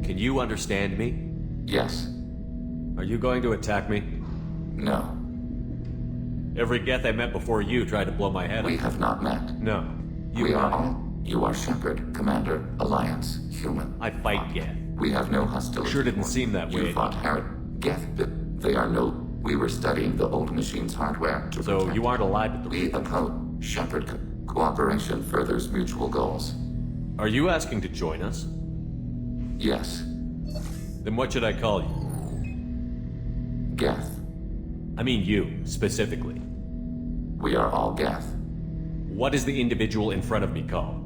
Can you understand me? Yes. Are you going to attack me? No. Every Geth I met before you tried to blow my head off. We have not met. No. We are all. You are Shepard, Commander, Alliance, Human. I fight Geth. We have no hostility. Sure didn't seem that way. You fought heretic. Geth. They are no. We were studying the old machine's hardware to So protect you aren't allied with the We oppose. Shepard. Cooperation furthers mutual goals. Are you asking to join us? Yes. Then what should I call you? Geth. I mean you, specifically. We are all Geth. What is the individual in front of me called?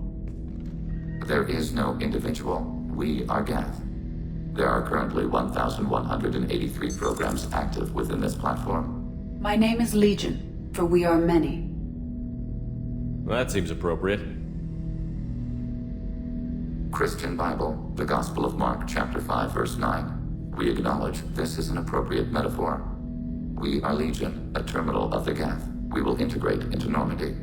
There is no individual. We are Geth. There are currently 1,183 programs active within this platform. My name is Legion, for we are many. Well, that seems appropriate. Christian Bible, the Gospel of Mark, chapter 5, verse 9. We acknowledge this is an appropriate metaphor. We are Legion, a terminal of the Geth. We will integrate into Normandy.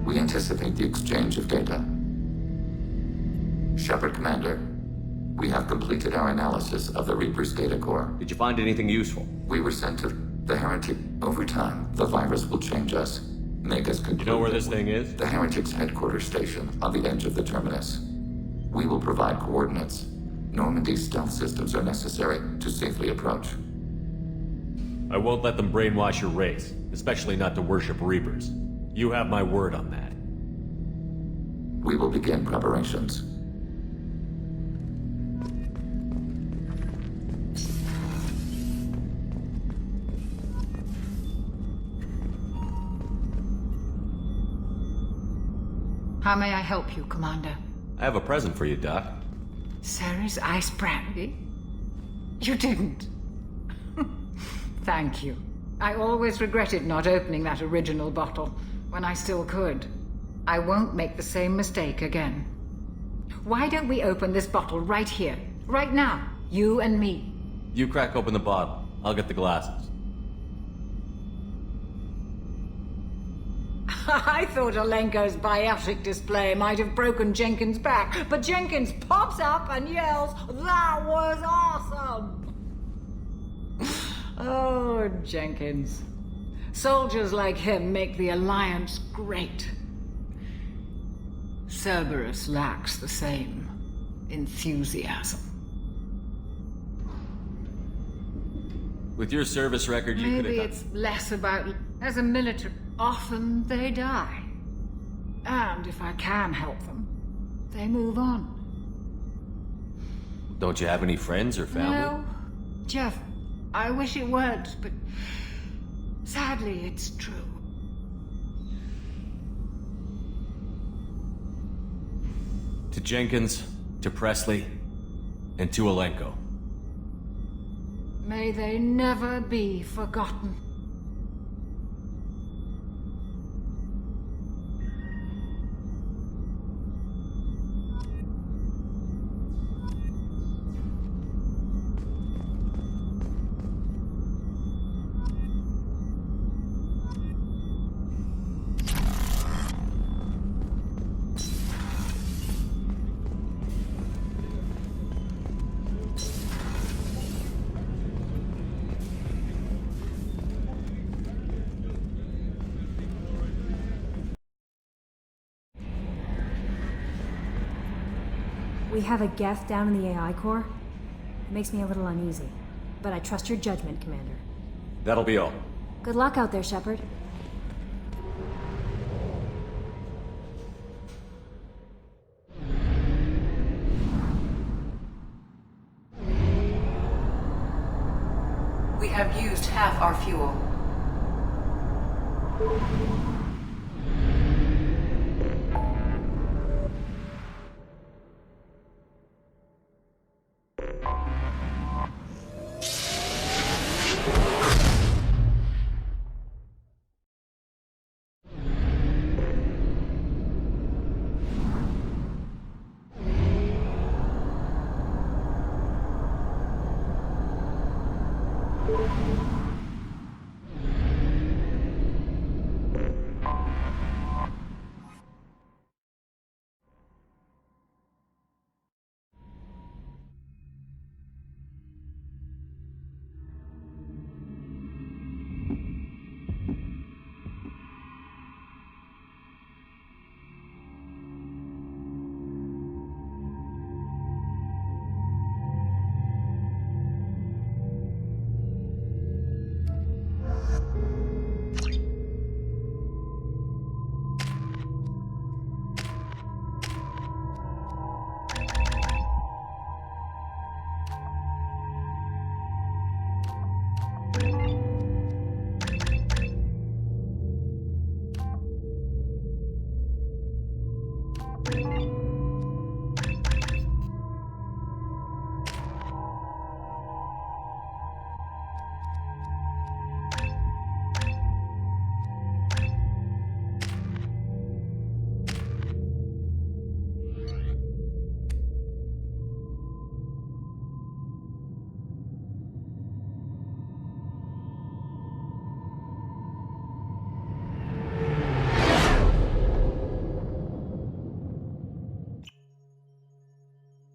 We anticipate the exchange of data. Shepard Commander, we have completed our analysis of the Reaper's data core. Did you find anything useful? We were sent to the heretic. Over time, the virus will change us, make us conclude. You know where this thing is? The heretic's headquarters station on the edge of the terminus. We will provide coordinates. Normandy's stealth systems are necessary to safely approach. I won't let them brainwash your race, especially not to worship Reapers. You have my word on that. We will begin preparations. How may I help you, Commander? I have a present for you, Doc. Sarah's ice brandy? You didn't. Thank you. I always regretted not opening that original bottle when I still could. I won't make the same mistake again. Why don't we open this bottle right here, right now, you and me? You crack open the bottle. I'll get the glasses. I thought Alenko's biotic display might have broken Jenkins' back, but Jenkins pops up and yells, "That was awesome!" Oh, Jenkins. Soldiers like him make the Alliance great. Cerberus lacks the same enthusiasm. With your service record, you could have... Maybe it's less about... As a military, often they die. And if I can help them, they move on. Don't you have any friends or family? No, Jeff, I wish it weren't, but sadly it's true. To Jenkins, to Presley, and to Alenko. May they never be forgotten. We have a Geth down in the AI core. It makes me a little uneasy. But I trust your judgment, Commander. That'll be all. Good luck out there, Shepard. We have used half our fuel.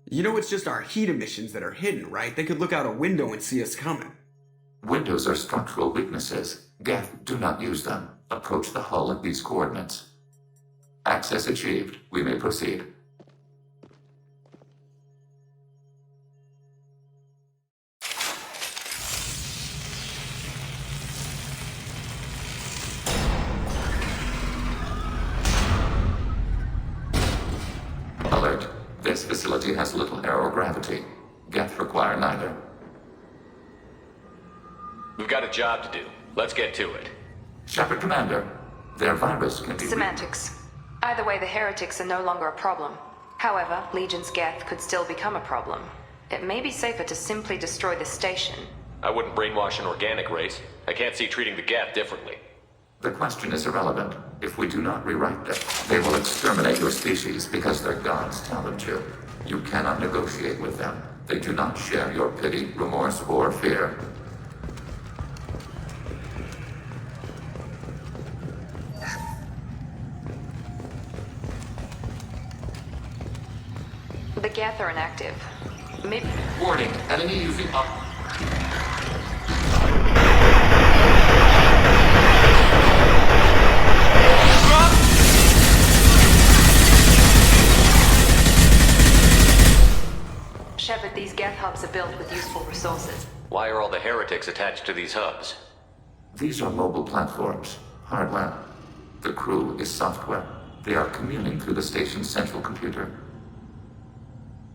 You know it's just our heat emissions that are hidden, right? They could look out a window and see us coming. Windows are structural weaknesses. Geth, do not use them. Approach the hull at these coordinates. Access achieved. We may proceed. Alert. This facility has little aerogravity. Geth require neither. We've got a job to do. Let's get to it. Shepard Commander, their virus can be... Semantics. Either way, the heretics are no longer a problem. However, Legion's Geth could still become a problem. It may be safer to simply destroy the station. I wouldn't brainwash an organic race. I can't see treating the Geth differently. The question is irrelevant. If we do not rewrite them, they will exterminate your species because their gods tell them to. You cannot negotiate with them. They do not share your pity, remorse, or fear. The Geth are inactive. Maybe... Warning, enemy using up. Shepard, these Geth hubs are built with useful resources. Why are all the heretics attached to these hubs? These are mobile platforms, hardware. The crew is software. They are communing through the station's central computer.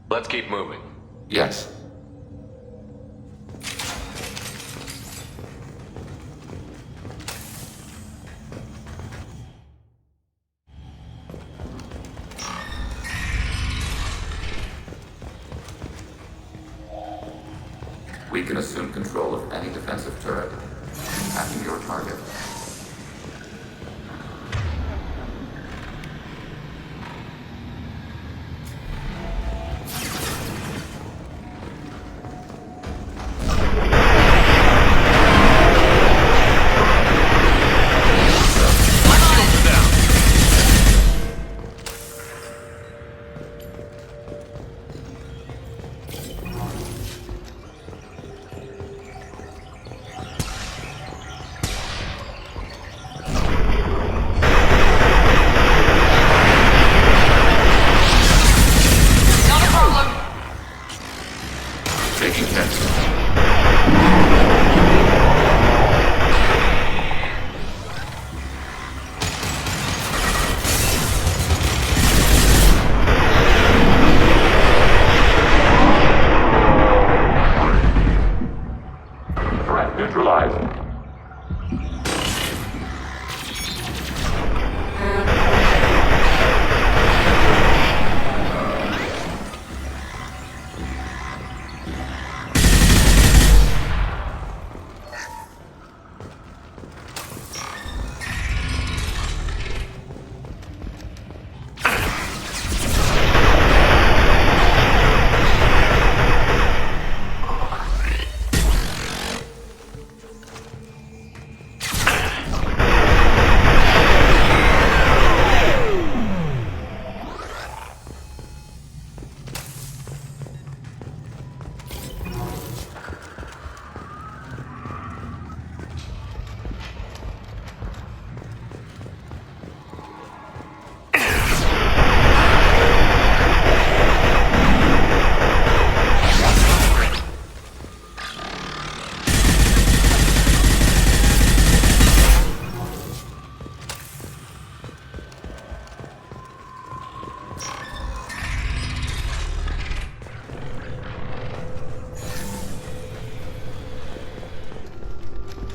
Let's keep moving. Yes. We can assume control of any defensive turret. Attacking your target.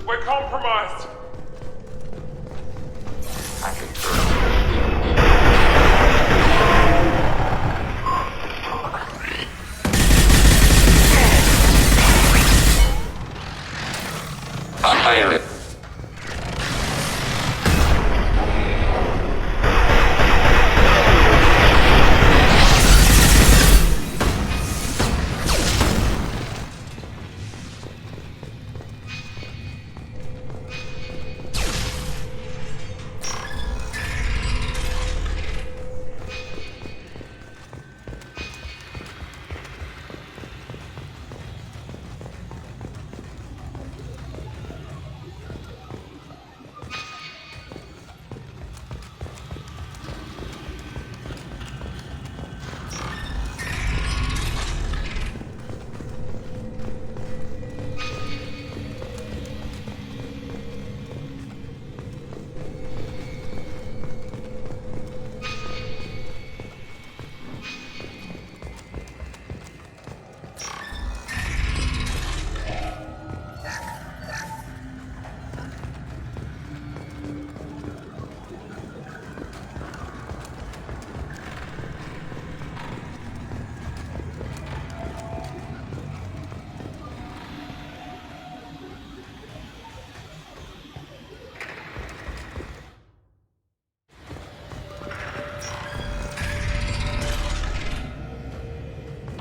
We're compromised. I concur. Fire it.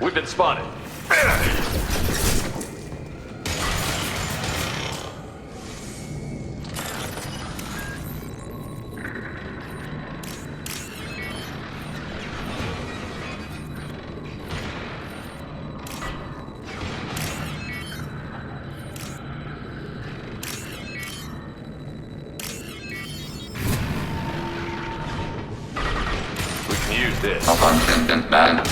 We've been spotted. We can use this. Man.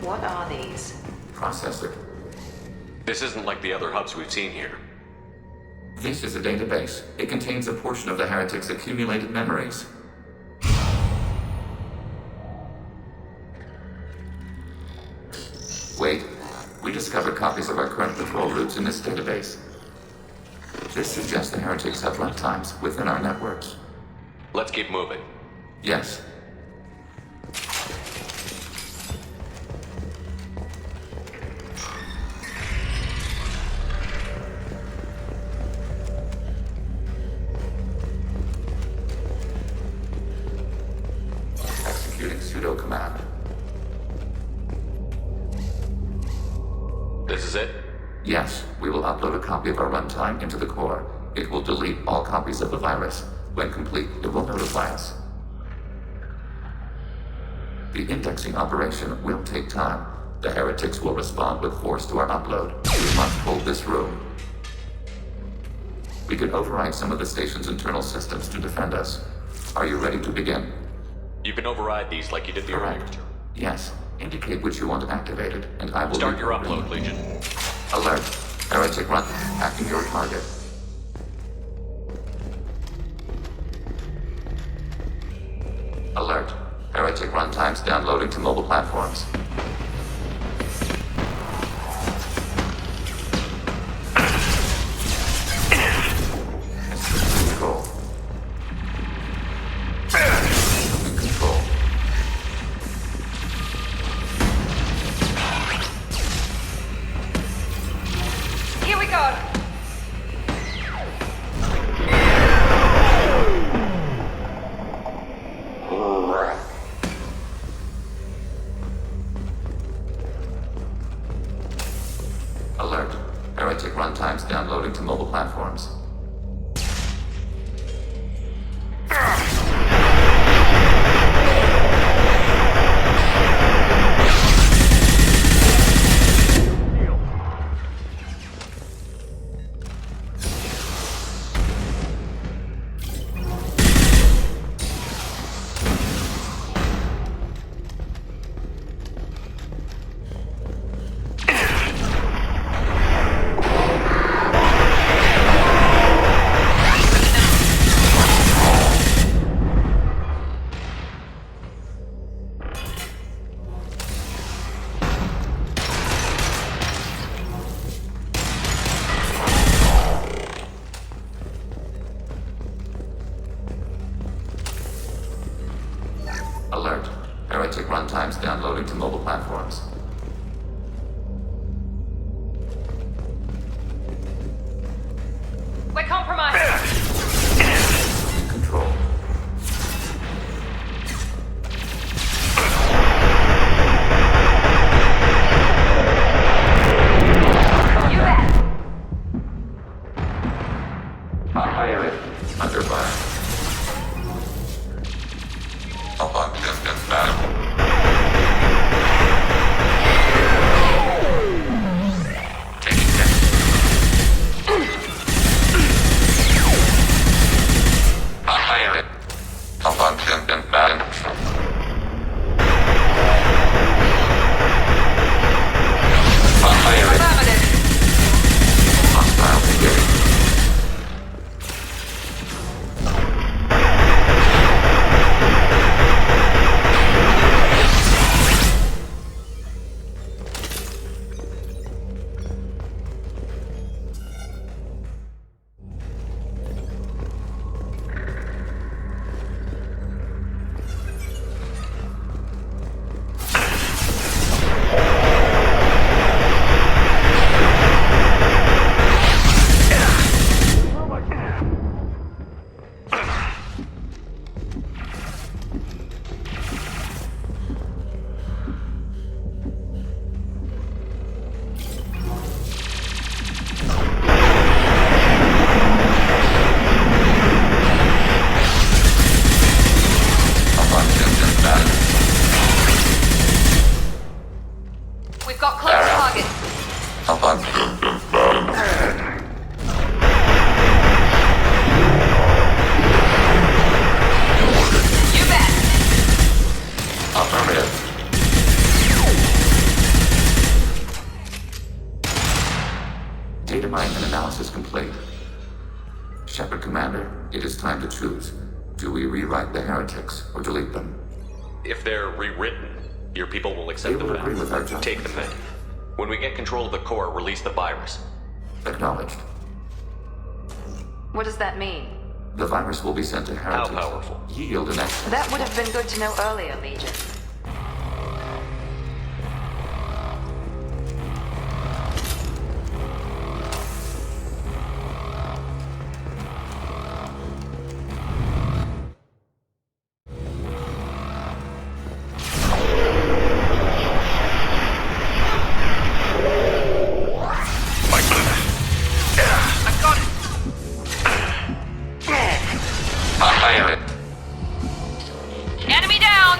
What are these? Processor. This isn't like the other hubs we've seen here. This is a database. It contains a portion of the heretic's accumulated memories. Wait. We discovered copies of our current patrol routes in this database. This suggests the heretics have runtimes within our networks. Let's keep moving. Yes. Executing pseudo command. This is it? Yes, we will upload a copy of our runtime into the core. It will delete all copies of the virus. When complete, it will notify us. The indexing operation will take time. The heretics will respond with force to our upload. We must hold this room. We can override some of the station's internal systems to defend us. Are you ready to begin? You can override these like you did the earlier. Yes. Indicate which you want activated, and I will... Start your upload, Legion. Alert. Heretic run. Acting your target. Alert. Heretic runtimes downloading to mobile platforms. Heretic runtimes downloading to mobile platforms. Alert. Heretic runtimes downloading to mobile platforms. We're compromised. Control. You bet. Ahaaaaaa. Under fire. Abundant battle. Taking damage. Ahaaaaaa. Abundant battle. Ahaaaaaa. Hostile engaged. We've got close targets. You bet. Affirmative. Data mining and analysis complete. Shepard Commander, it is time to choose. Do we rewrite the heretics or delete them? If they're rewritten, your people will accept They will them agree with our back. judgment. Take them then. When we get control of the core, release the virus. Acknowledged. What does that mean? The virus will be sent to heretics. How powerful? Yield an access. That would have been good to know earlier, Legion. Enemy down!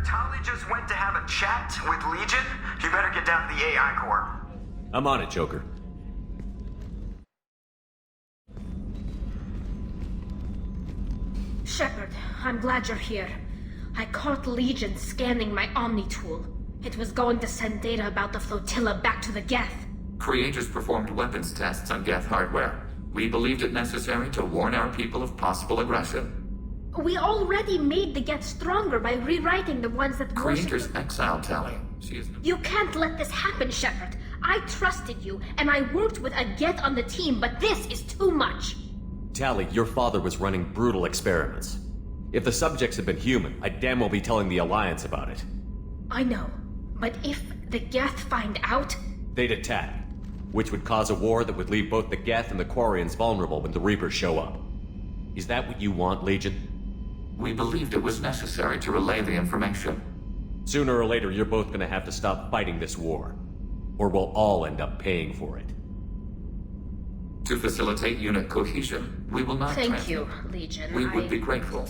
Tali just went to have a chat with Legion. You better get down to the AI core. I'm on it, Joker. Shepard, I'm glad you're here. I caught Legion scanning my Omni tool. It was going to send data about the flotilla back to the Geth. Creators performed weapons tests on Geth hardware. We believed it necessary to warn our people of possible aggression. We already made the Geth stronger by rewriting the ones that Creators exiled Tali. She is... You can't let this happen, Shepard. I trusted you, and I worked with a Geth on the team, but this is too much. Tali, your father was running brutal experiments. If the subjects had been human, I'd damn well be telling the Alliance about it. I know, but if the Geth find out... They'd attack, which would cause a war that would leave both the Geth and the Quarians vulnerable when the Reapers show up. Is that what you want, Legion? We believed it was necessary to relay the information. Sooner or later, you're both gonna have to stop fighting this war. Or we'll all end up paying for it. To facilitate unit cohesion, we will not Thank you, Legion. We would be grateful.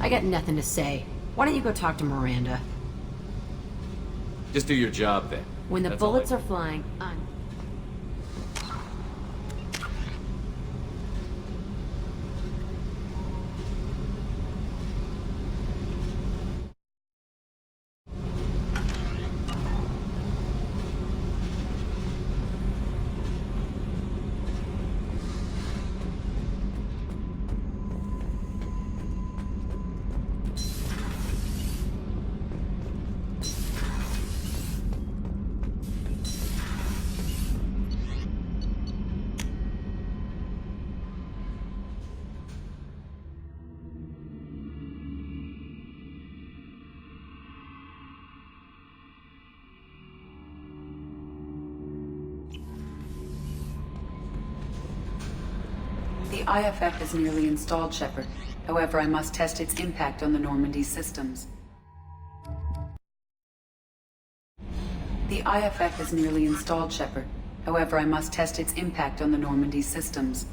I got nothing to say. Why don't you go talk to Miranda? Just do your job then. When the bullets are flying, The IFF is nearly installed, Shepard. However, I must test its impact on the Normandy systems. The IFF is nearly installed, Shepard. However, I must test its impact on the Normandy systems.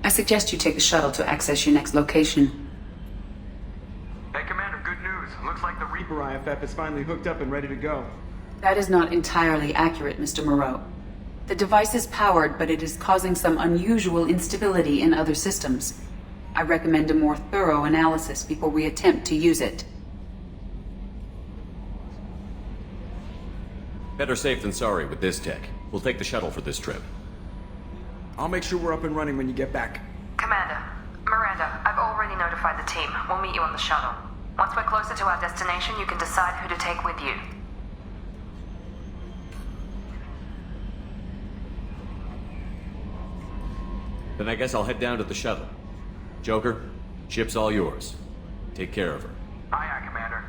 I suggest you take the shuttle to access your next location. Hey, Commander, good news. Looks like the Reaper IFF is finally hooked up and ready to go. That is not entirely accurate, Mr. Moreau. The device is powered, but it is causing some unusual instability in other systems. I recommend a more thorough analysis before we attempt to use it. Better safe than sorry with this tech. We'll take the shuttle for this trip. I'll make sure we're up and running when you get back. Commander, Miranda, I've already notified the team. We'll meet you on the shuttle. Once we're closer to our destination, you can decide who to take with you. Then I guess I'll head down to the shuttle. Joker, ship's all yours. Take care of her. Aye, aye, Commander.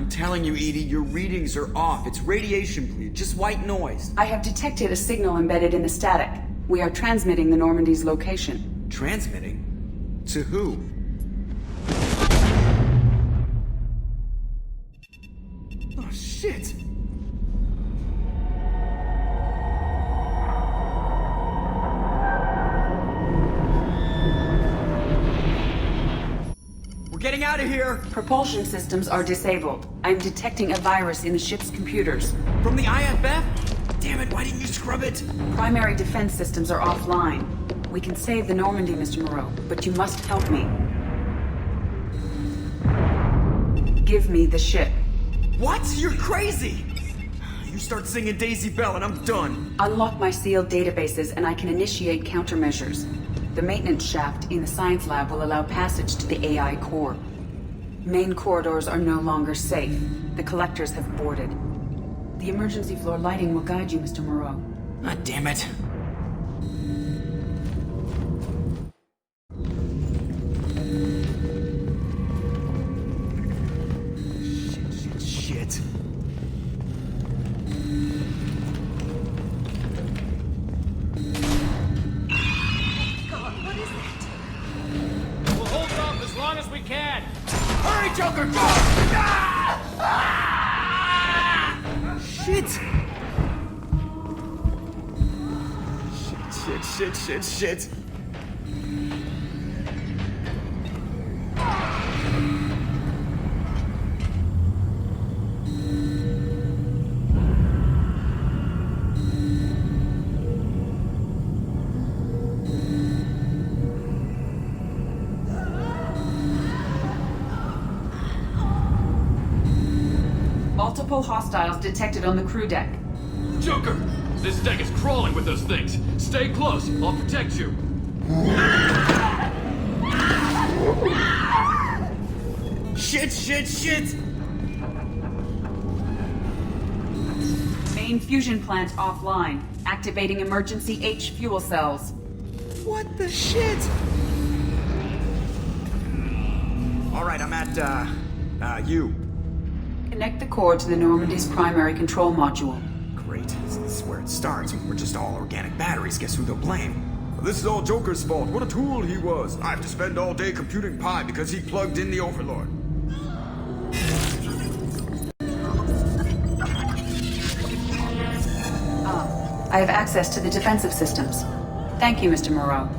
Telling you, Edie, your readings are off. It's radiation bleed, just white noise. I have detected a signal embedded in the static. We are transmitting the Normandy's location. Transmitting? To who? Oh, shit! getting out of here! Propulsion systems are disabled. I'm detecting a virus in the ship's computers. From the IFF? Damn it, why didn't you scrub it? Primary defense systems are offline. We can save the Normandy, Mr. Moreau, but you must help me. Give me the ship. What? You're crazy! You start singing Daisy Bell and I'm done. Unlock my sealed databases and I can initiate countermeasures. The maintenance shaft in the science lab will allow passage to the AI core. Main corridors are no longer safe. The collectors have boarded. The emergency floor lighting will guide you, Mr. Moreau. God damn it. Shit. God, what is it? We'll hold off as long as we can. Hurry, Joker! Go! Shit! Shit. Multiple hostiles detected on the crew deck. Joker! This deck is crawling with those things. Stay close. I'll protect you. Shit! Main fusion plant offline. Activating emergency H fuel cells. What the shit? Alright, I'm at, U. Connect the core to the Normandy's primary control module. Great. This is where it starts. We're just all organic batteries. Guess who they'll blame? This is all Joker's fault. What a tool he was. I have to spend all day computing pi because he plugged in the Overlord. I have access to the defensive systems. Thank you, Mr. Moreau.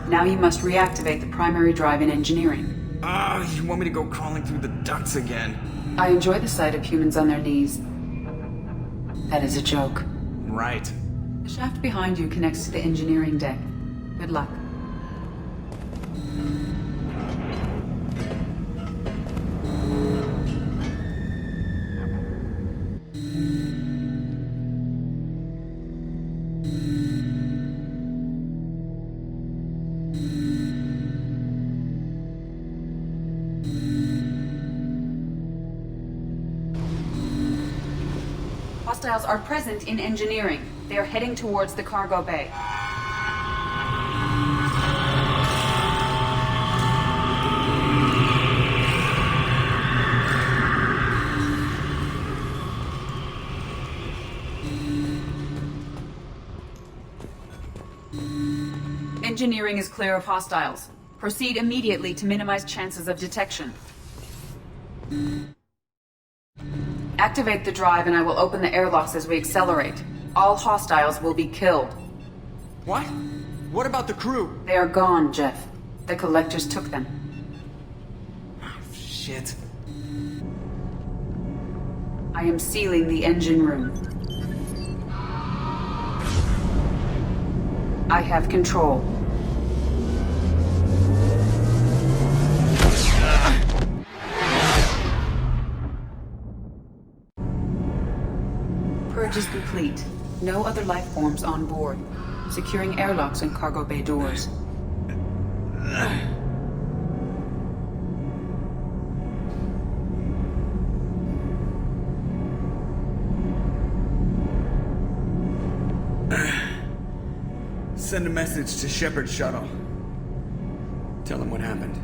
Now you must reactivate the primary drive in engineering. You want me to go crawling through the ducts again? I enjoy the sight of humans on their knees. That is a joke. Right. The shaft behind you connects to the engineering deck. Good luck. Hostiles are present in engineering. They are heading towards the cargo bay. Engineering is clear of hostiles. Proceed immediately to minimize chances of detection. Activate the drive and I will open the airlocks as we accelerate. All hostiles will be killed. What? What about the crew? They are gone, Jeff. The collectors took them. Oh, shit. I am sealing the engine room. I have control. Purge is complete. No other life forms on board. Securing airlocks and cargo bay doors. Send a message to Shepard's shuttle. Tell him what happened.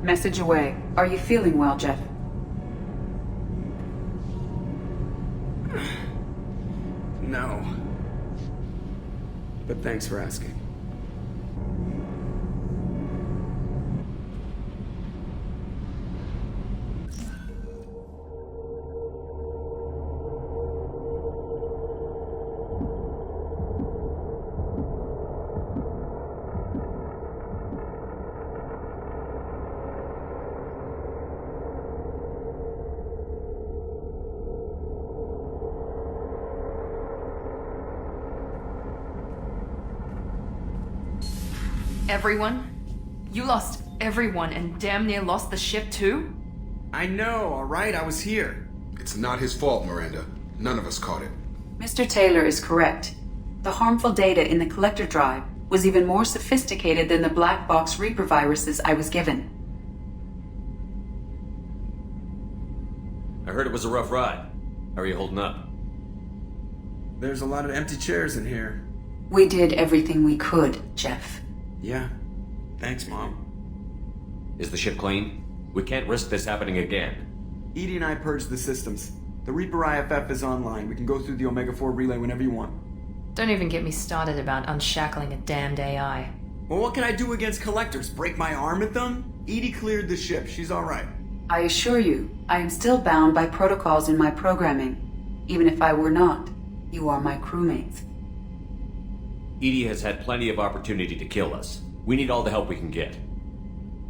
Message away. Are you feeling well, Jeff? No. But thanks for asking. Everyone? You lost everyone and damn near lost the ship too? I know, alright? I was here. It's not his fault, Miranda. None of us caught it. Mr. Taylor is correct. The harmful data in the collector drive was even more sophisticated than the black box Reaper viruses I was given. I heard it was a rough ride. How are you holding up? There's a lot of empty chairs in here. We did everything we could, Jeff. Yeah. Thanks, Mom. Is the ship clean? We can't risk this happening again. Edie and I purged the systems. The Reaper IFF is online. We can go through the Omega-4 relay whenever you want. Don't even get me started about unshackling a damned AI. Well, what can I do against collectors? Break my arm at them? Edie cleared the ship. She's alright. I assure you, I am still bound by protocols in my programming. Even if I were not, you are my crewmates. Edie has had plenty of opportunity to kill us. We need all the help we can get.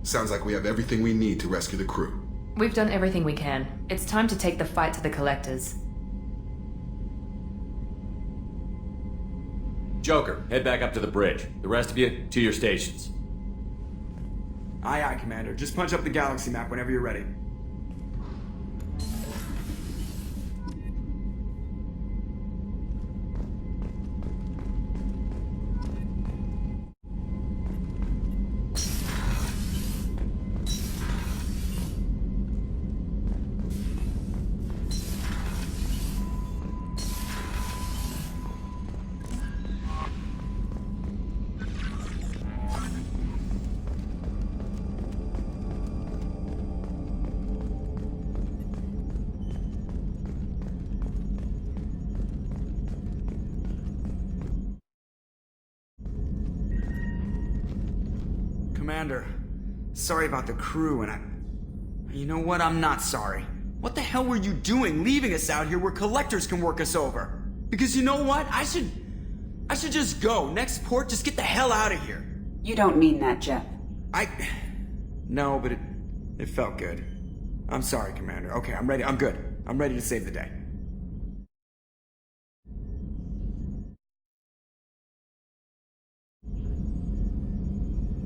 Sounds like we have everything we need to rescue the crew. We've done everything we can. It's time to take the fight to the collectors. Joker, head back up to the bridge. The rest of you, to your stations. Aye, aye, Commander. Just punch up the galaxy map whenever you're ready. Commander, sorry about the crew, and You know what? I'm not sorry. What the hell were you doing leaving us out here where collectors can work us over? Because you know what? I should just go. Next port, just get the hell out of here. You don't mean that, Jeff. No, but it felt good. I'm sorry, Commander. Okay, I'm ready. I'm good. I'm ready to save the day.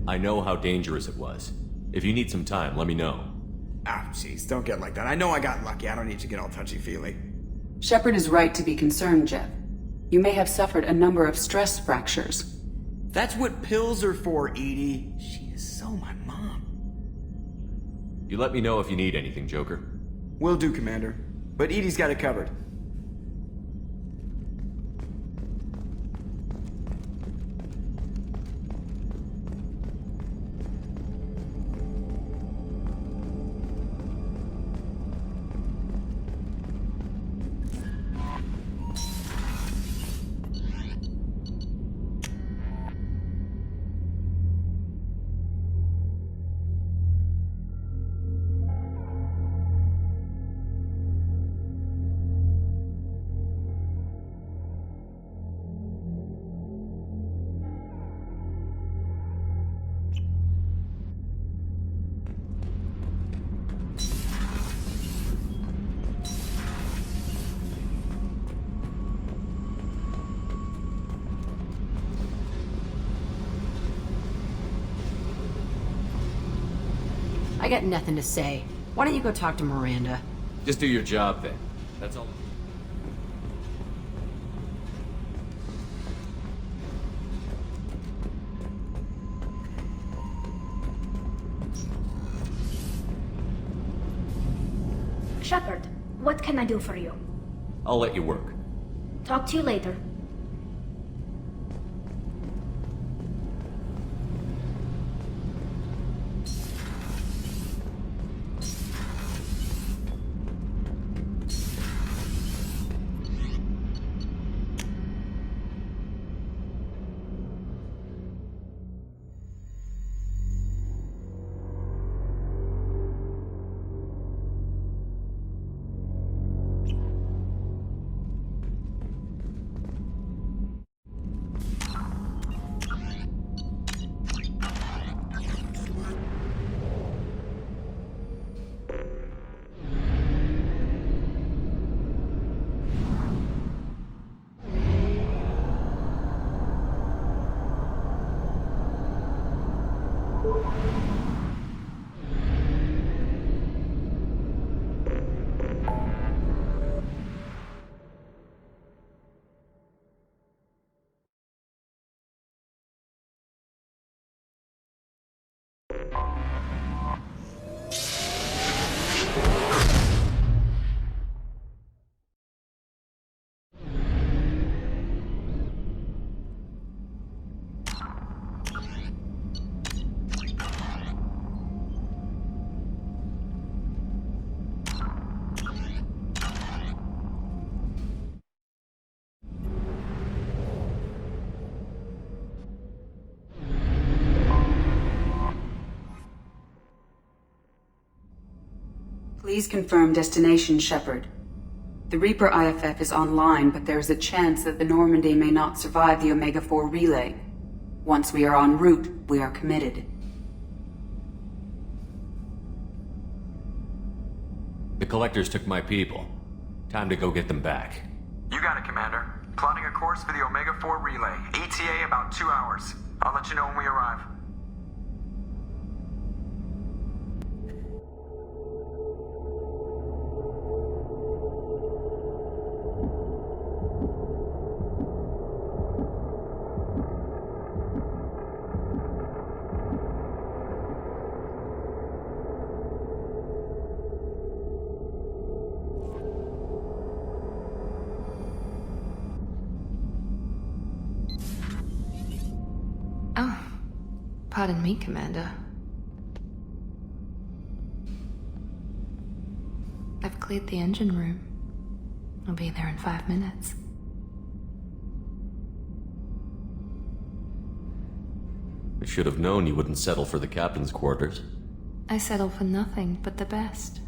I know how dangerous it was. If you need some time, let me know. Ah, jeez, don't get like that. I know I got lucky. I don't need to get all touchy-feely. Shepard is right to be concerned, Jeff. You may have suffered a number of stress fractures. That's what pills are for, Edie. She is so my mom. You let me know if you need anything, Joker. Will do, Commander. But Edie's got it covered. I got nothing to say. Why don't you go talk to Miranda? Just do your job then. That's all. Shepard, what can I do for you? I'll let you work. Talk to you later. Please confirm destination, Shepard. The Reaper IFF is online, but there is a chance that the Normandy may not survive the Omega-4 relay. Once we are en route, we are committed. The Collectors took my people. Time to go get them back. You got it, Commander. Plotting a course for the Omega-4 relay. ETA about 2 hours. I'll let you know when we arrive. Pardon me, Commander. I've cleared the engine room. I'll be there in 5 minutes. I should have known you wouldn't settle for the captain's quarters. I settle for nothing but the best.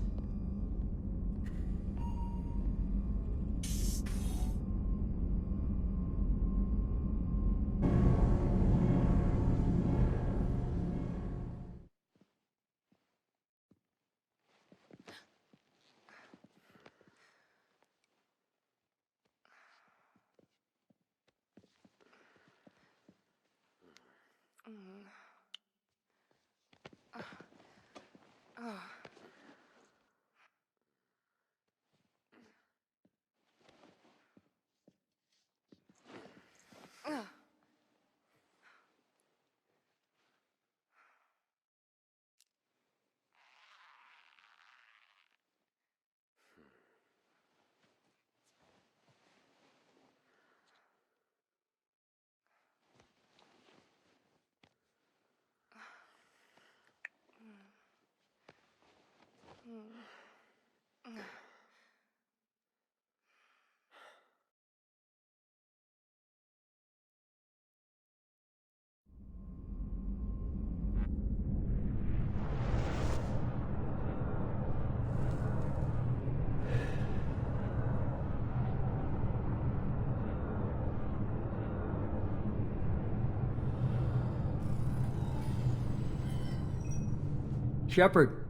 Shepard,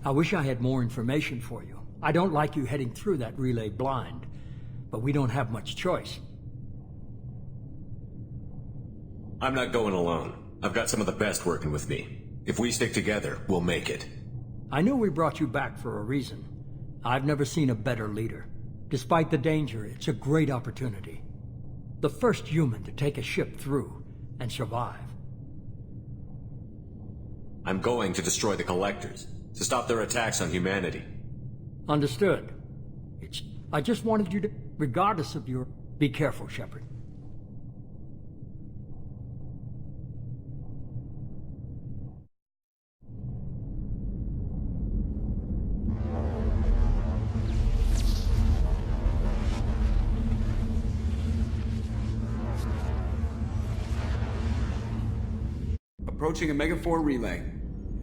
I wish I had more information for you. I don't like you heading through that relay blind, but we don't have much choice. I'm not going alone. I've got some of the best working with me. If we stick together, we'll make it. I knew we brought you back for a reason. I've never seen a better leader. Despite the danger, it's a great opportunity. The first human to take a ship through and survive. I'm going to destroy the Collectors, to stop their attacks on humanity. Understood. I just wanted you to, regardless of your... Be careful, Shepard. Approaching Omega-4 relay.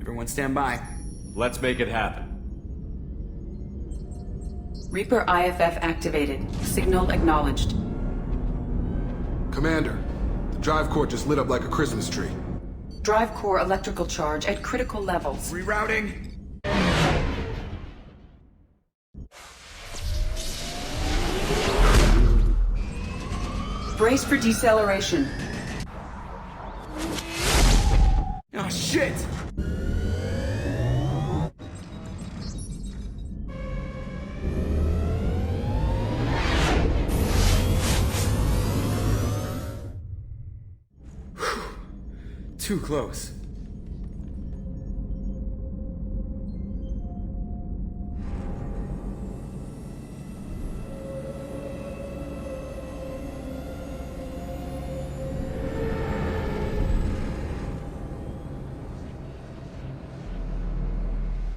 Everyone stand by. Let's make it happen. Reaper IFF activated. Signal acknowledged. Commander, the drive core just lit up like a Christmas tree. Drive core electrical charge at critical levels. Rerouting. Brace for deceleration. Oh, shit! Too close.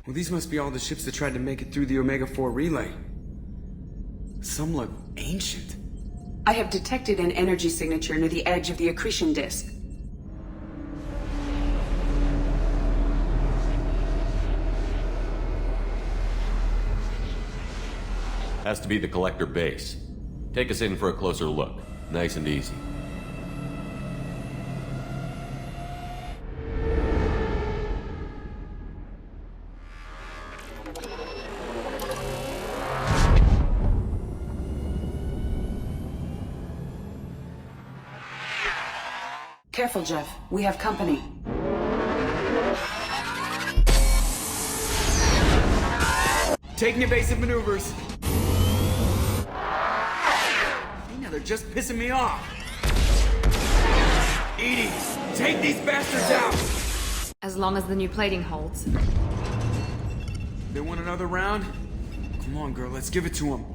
Well, these must be all the ships that tried to make it through the Omega-4 relay. Some look ancient. I have detected an energy signature near the edge of the accretion disk. Has to be the Collector base. Take us in for a closer look. Nice and easy. Careful, Jeff. We have company. Taking evasive maneuvers. Now they're just pissing me off. Edie, take these bastards out! As long as the new plating holds. They want another round? Come on, girl, let's give it to them.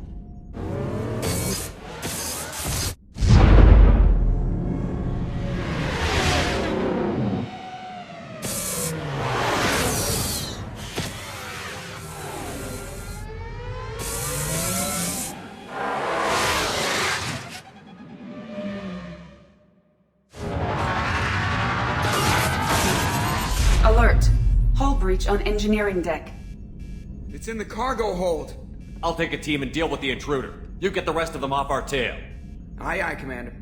Alert! Hull breach on engineering deck. It's in the cargo hold. I'll take a team and deal with the intruder. You get the rest of them off our tail. Aye, aye, Commander.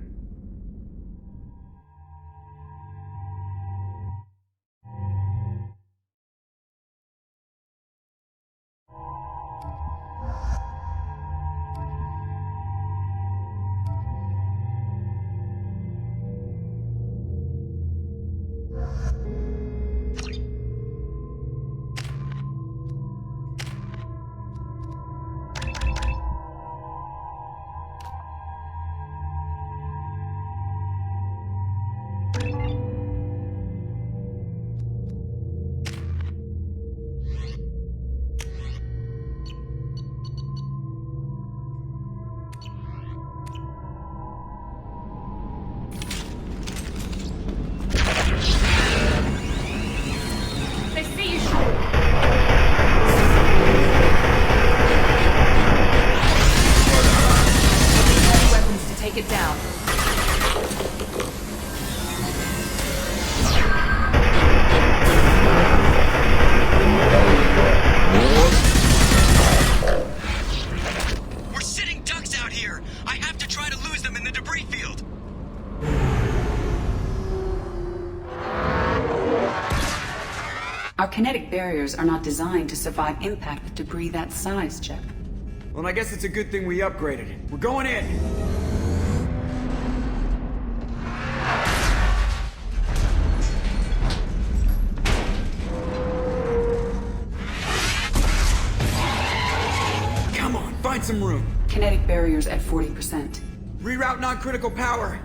Our kinetic barriers are not designed to survive impact with debris that size, Jeff. Well, I guess it's a good thing we upgraded. We're going in! Come on, find some room. Kinetic barriers at 40%. Reroute non-critical power.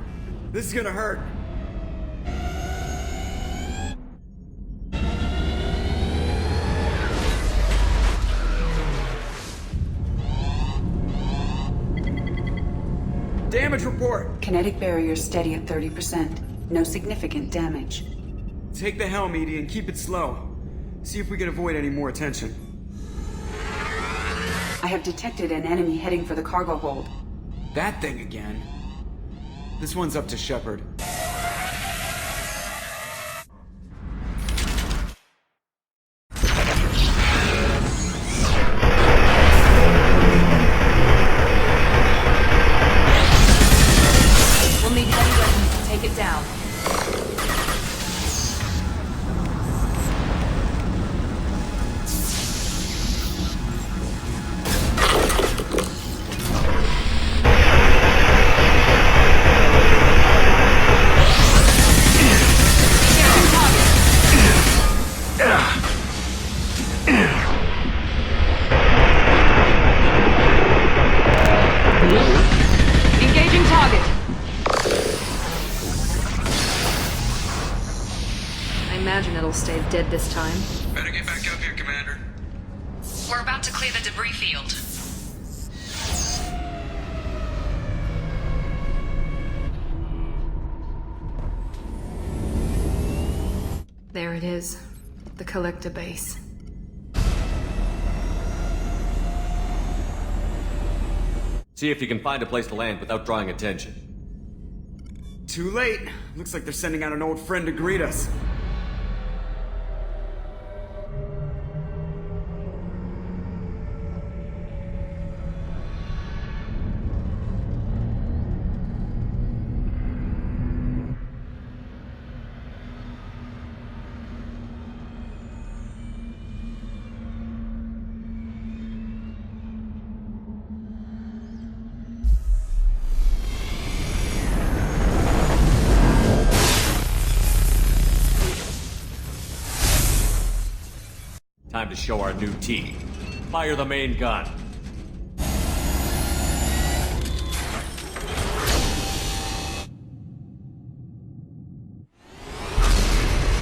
This is gonna hurt. Damage report! Kinetic barriers steady at 30%. No significant damage. Take the helm, Edie, and keep it slow. See if we can avoid any more attention. I have detected an enemy heading for the cargo hold. That thing again. This one's up to Shepard. We'll need heavy weapons to take it down. Engaging target. I imagine it'll stay dead this time. Better get back up here, Commander. We're about to clear the debris field. There it is. The collector base. See if you can find a place to land without drawing attention. Too late. Looks like they're sending out an old friend to greet us. Time to show our new team. Fire the main gun.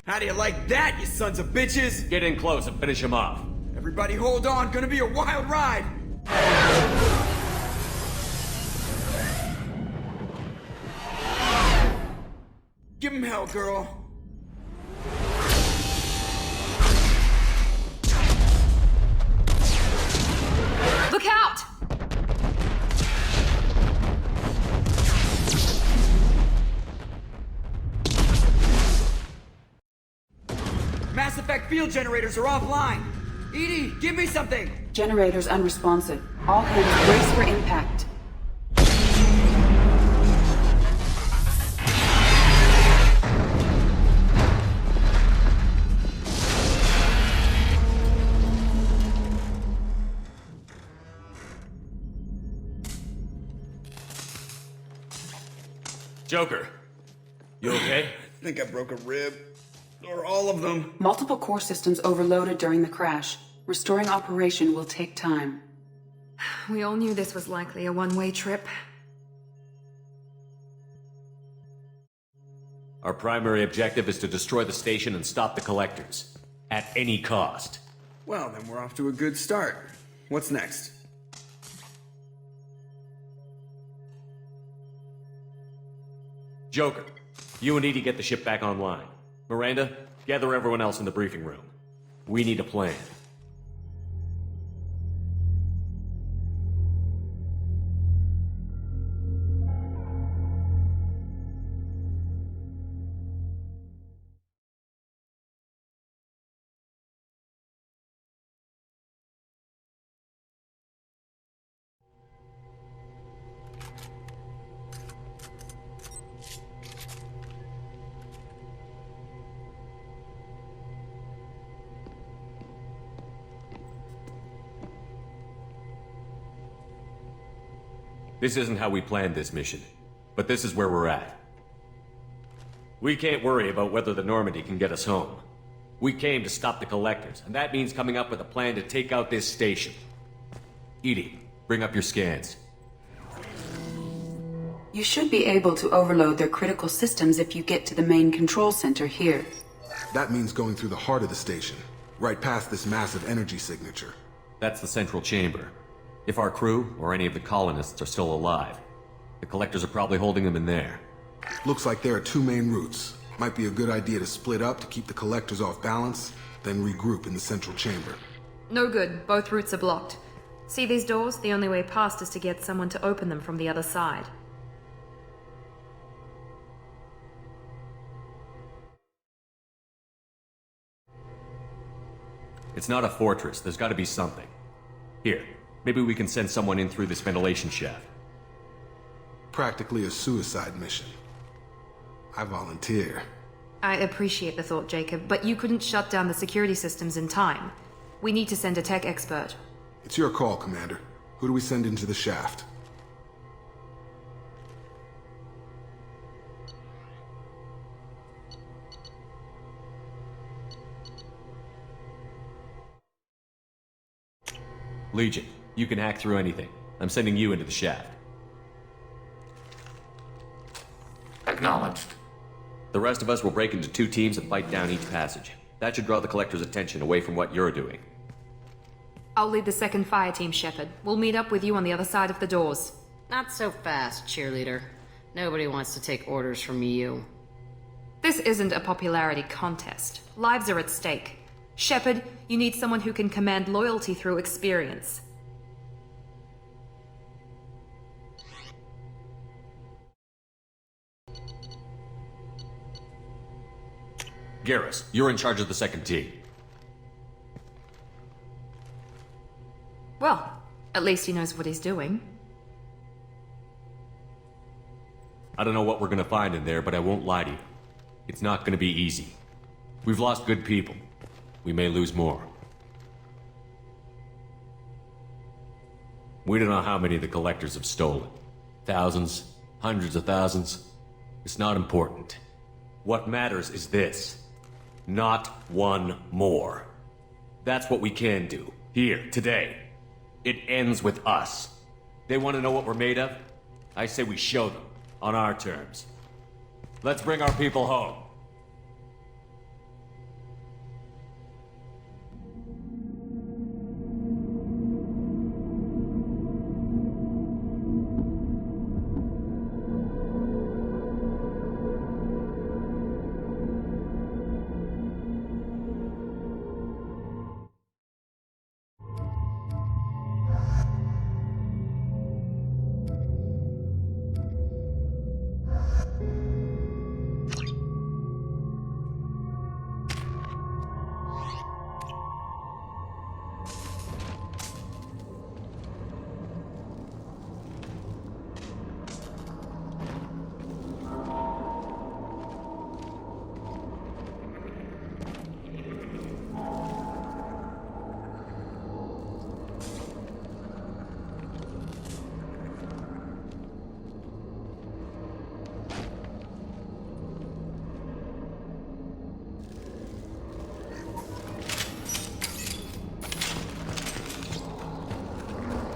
How do you like that, you sons of bitches? Get in close and finish him off. Everybody hold on, gonna be a wild ride! Give him hell, girl. Look out! Mass Effect field generators are offline. Edie, give me something! Generators unresponsive. All hands brace for impact. Joker, you okay? I think I broke a rib. Or all of them. Multiple core systems overloaded during the crash. Restoring operation will take time. We all knew this was likely a one-way trip. Our primary objective is to destroy the station and stop the collectors. At any cost. Well, then we're off to a good start. What's next? Joker, you and Edie get the ship back online. Miranda, gather everyone else in the briefing room. We need a plan. This isn't how we planned this mission, but this is where we're at. We can't worry about whether the Normandy can get us home. We came to stop the collectors, and that means coming up with a plan to take out this station. Edie, bring up your scans. You should be able to overload their critical systems if you get to the main control center here. That means going through the heart of the station, right past this massive energy signature. That's the central chamber. If our crew, or any of the colonists, are still alive, the collectors are probably holding them in there. Looks like there are two main routes. Might be a good idea to split up to keep the collectors off balance, then regroup in the central chamber. No good. Both routes are blocked. See these doors? The only way past is to get someone to open them from the other side. It's not a fortress. There's got to be something. Here, maybe we can send someone in through this ventilation shaft. Practically a suicide mission. I volunteer. I appreciate the thought, Jacob, but you couldn't shut down the security systems in time. We need to send a tech expert. It's your call, Commander. Who do we send into the shaft? Legion, you can hack through anything. I'm sending you into the shaft. Acknowledged. The rest of us will break into two teams and fight down each passage. That should draw the collector's attention away from what you're doing. I'll lead the second fire team, Shepard. We'll meet up with you on the other side of the doors. Not so fast, cheerleader. Nobody wants to take orders from you. This isn't a popularity contest. Lives are at stake. Shepard, you need someone who can command loyalty through experience. Garrus, you're in charge of the second team. Well, at least he knows what he's doing. I don't know what we're gonna find in there, but I won't lie to you. It's not gonna be easy. We've lost good people. We may lose more. We don't know how many the collectors have stolen. Thousands, hundreds of thousands. It's not important. What matters is this. Not one more. That's what we can do. Here, today. It ends with us. They want to know what we're made of? I say we show them. On our terms. Let's bring our people home.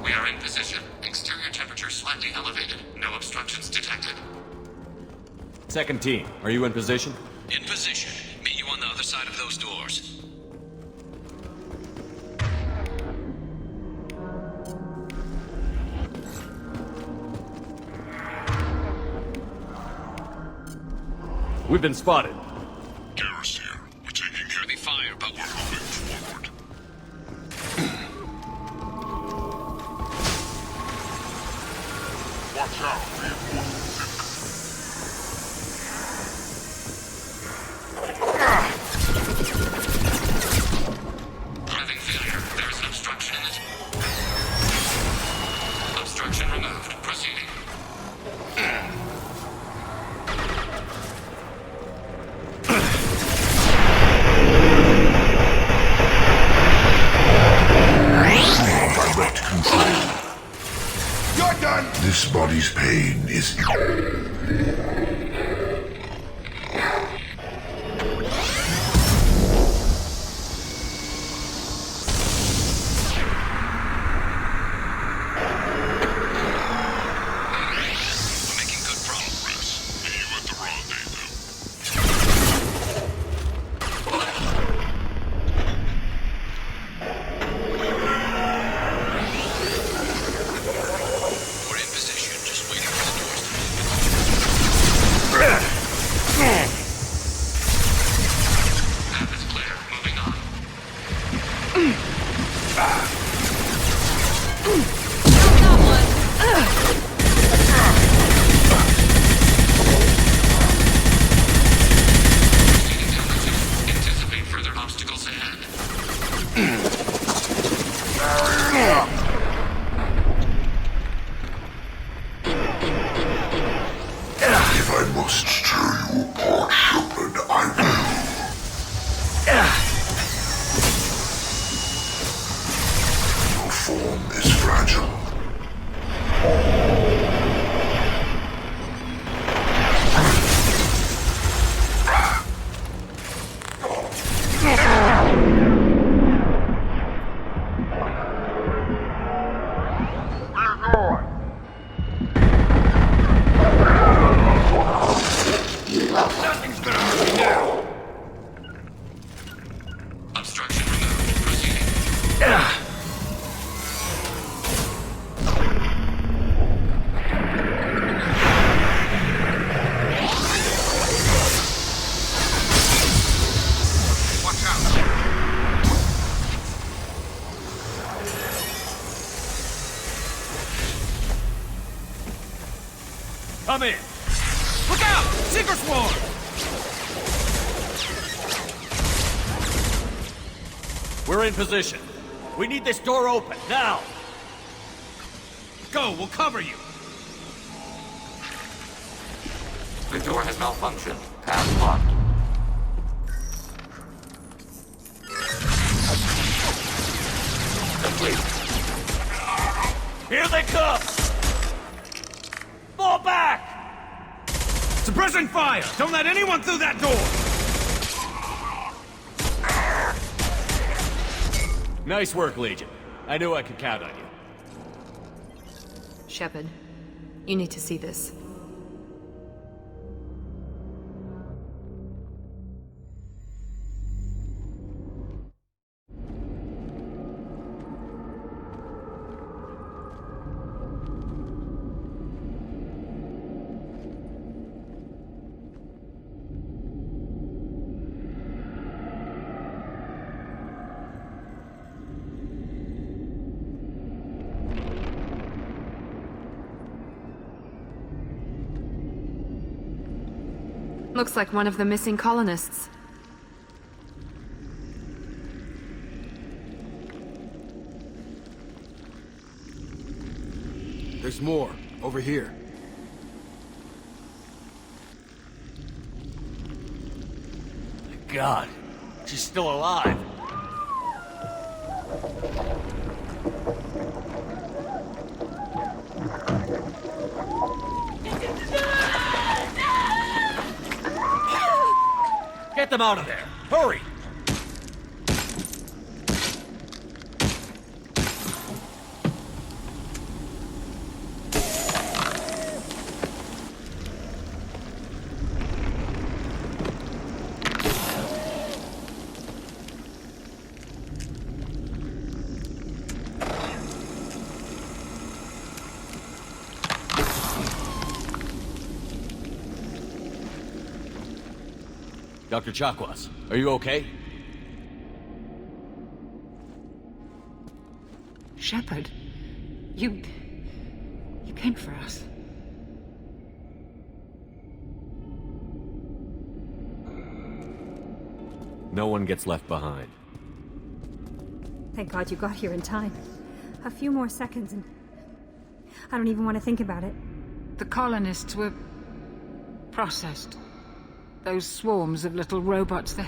We are in position. Exterior temperature slightly elevated. No obstructions detected. Second team, are you in position? In position. Meet you on the other side of those doors. We've been spotted. Garrus here. We're taking heavy fire, but we're moving forward. Watch out, reinforcements Driving failure. There is an obstruction in it. Obstruction removed. Proceeding. Direct control. You're done! This body's pain is... Anticipate further obstacles ahead. If I must tear you apart, Shepard, I will. Your form is fragile. Nothing's gonna hurt me now! Obstruction removed. Proceeding. Watch out! Come in. Look out! Seeker swarm! We're in position. We need this door open, now! Go, we'll cover you! The door has malfunctioned. Path locked. Complete. Here they come! Fall back! Suppressing fire! Don't let anyone through that door! Nice work, Legion. I knew I could count on you. Shepard, you need to see this. Looks like one of the missing colonists. There's more. Over here. God, she's still alive. Get them out of there! Hurry! Dr. Chakwas, are you okay? Shepard, you came for us. No one gets left behind. Thank God you got here in time. A few more seconds and... I don't even want to think about it. The colonists were processed. Those swarms of little robots, they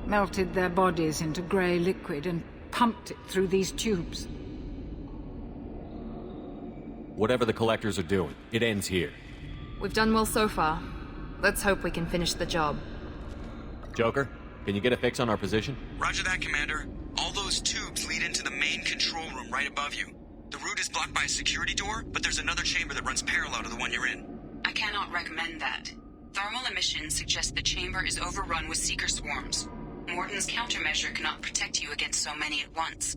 melted their bodies into grey liquid and pumped it through these tubes. Whatever the collectors are doing, it ends here. We've done well so far. Let's hope we can finish the job. Joker, can you get a fix on our position? Roger that, Commander. All those tubes lead into the main control room right above you. The route is blocked by a security door, but there's another chamber that runs parallel to the one you're in. I cannot recommend that. Thermal emissions suggest the chamber is overrun with seeker swarms. Morton's countermeasure cannot protect you against so many at once.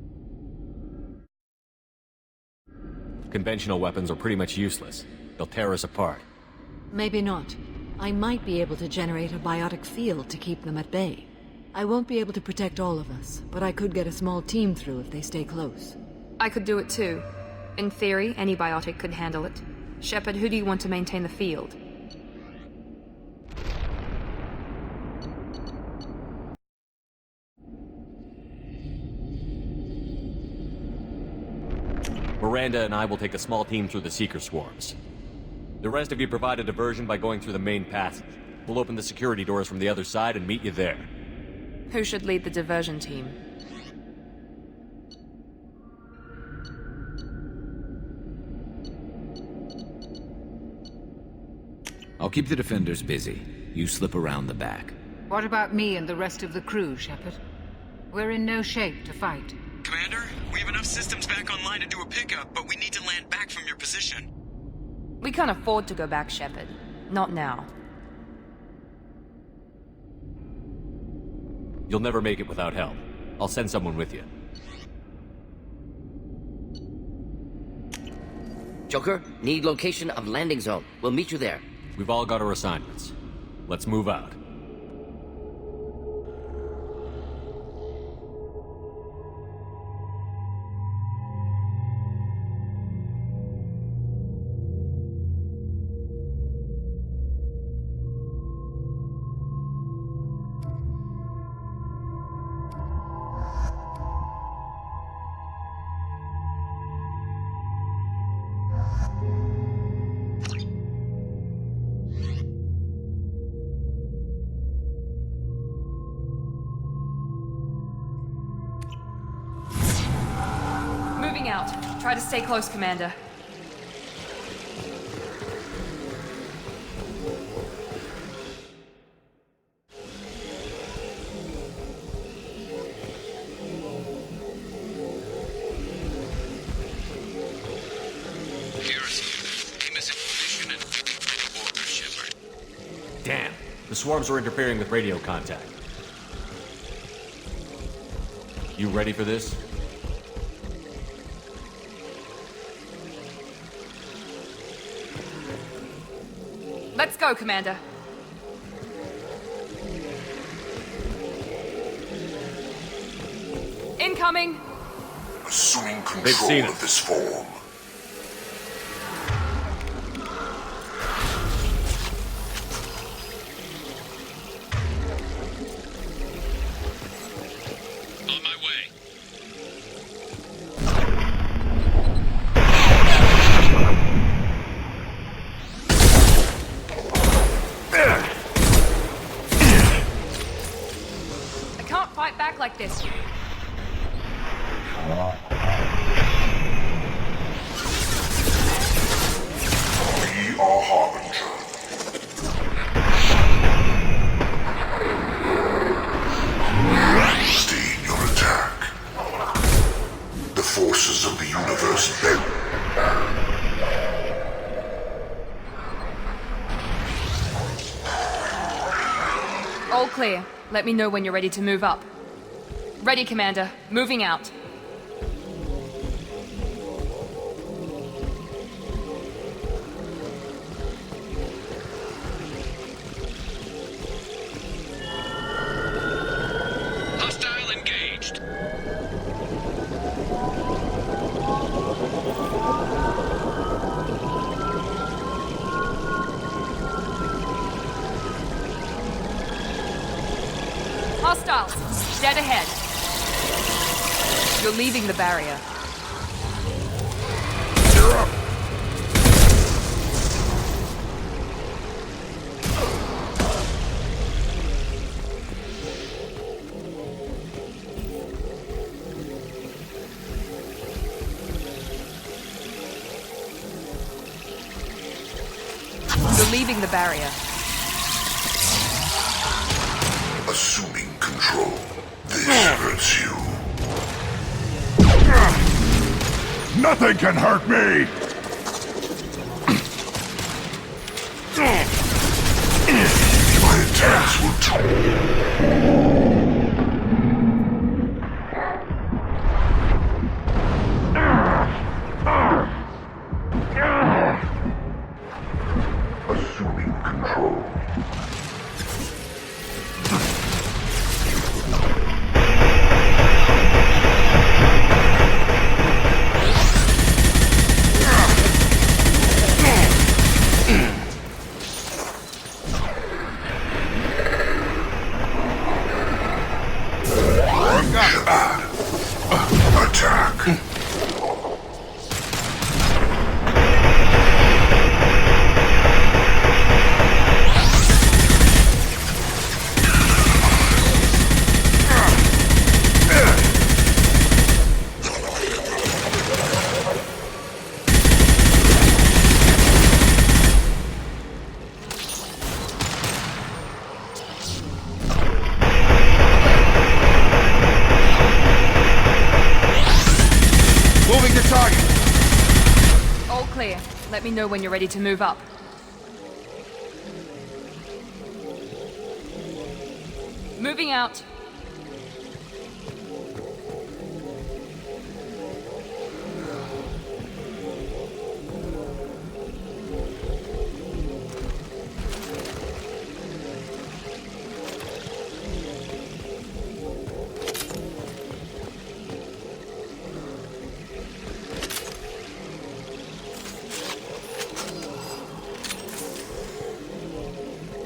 Conventional weapons are pretty much useless. They'll tear us apart. Maybe not. I might be able to generate a biotic field to keep them at bay. I won't be able to protect all of us, but I could get a small team through if they stay close. I could do it too. In theory, any biotic could handle it. Shepard, who do you want to maintain the field? Miranda and I will take a small team through the Seeker swarms. The rest of you provide a diversion by going through the main passage. We'll open the security doors from the other side and meet you there. Who should lead the diversion team? I'll keep the defenders busy. You slip around the back. What about me and the rest of the crew, Shepard? We're in no shape to fight. Commander, we have enough systems back online to do a pickup, but we need to land back from your position. We can't afford to go back, Shepard. Not now. You'll never make it without help. I'll send someone with you. Joker, need location of landing zone. We'll meet you there. We've all got our assignments. Let's move out. Moving out. Try to stay close, Commander. The swarms are interfering with radio contact. You ready for this? Let's go, Commander. Incoming! Assuming They've seen control it. of this form. On my way. I can't fight back like this. We are Harbinger. Stay in your attack. The forces of the universe bend. All clear. Let me know when you're ready to move up. Ready, Commander. Moving out. Hostile engaged. Hostiles! Dead ahead. You're leaving the barrier. You're up. You're leaving the barrier. Assuming control. This hurts you. Nothing can hurt me! My attacks will assuming control. Attack. Moving to target. All clear. Let me know when you're ready to move up. Moving out.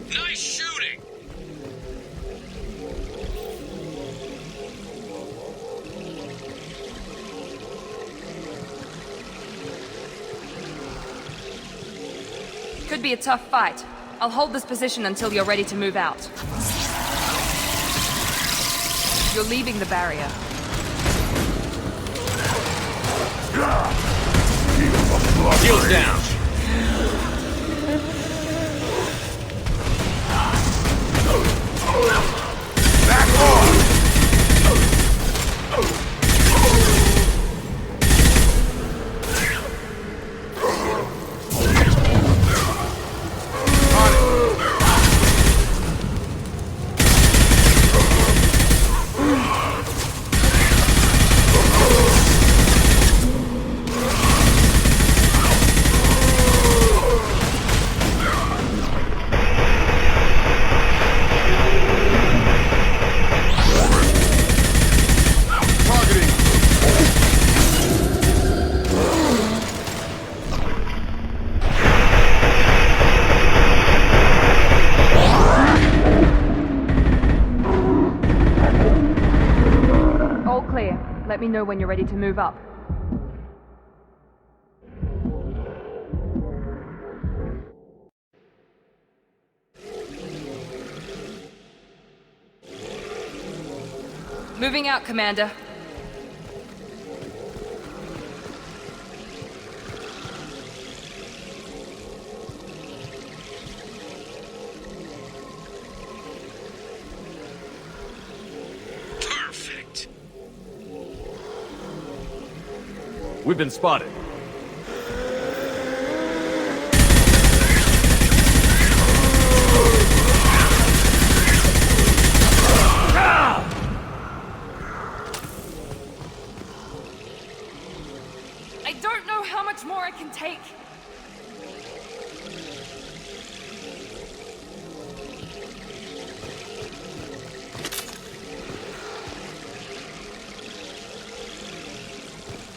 Nice shooting! Could be a tough fight. I'll hold this position until you're ready to move out. You're leaving the barrier. Shields down. Back off! me know when you're ready to move up. Moving out, Commander. Perfect. We've been spotted. I don't know how much more I can take.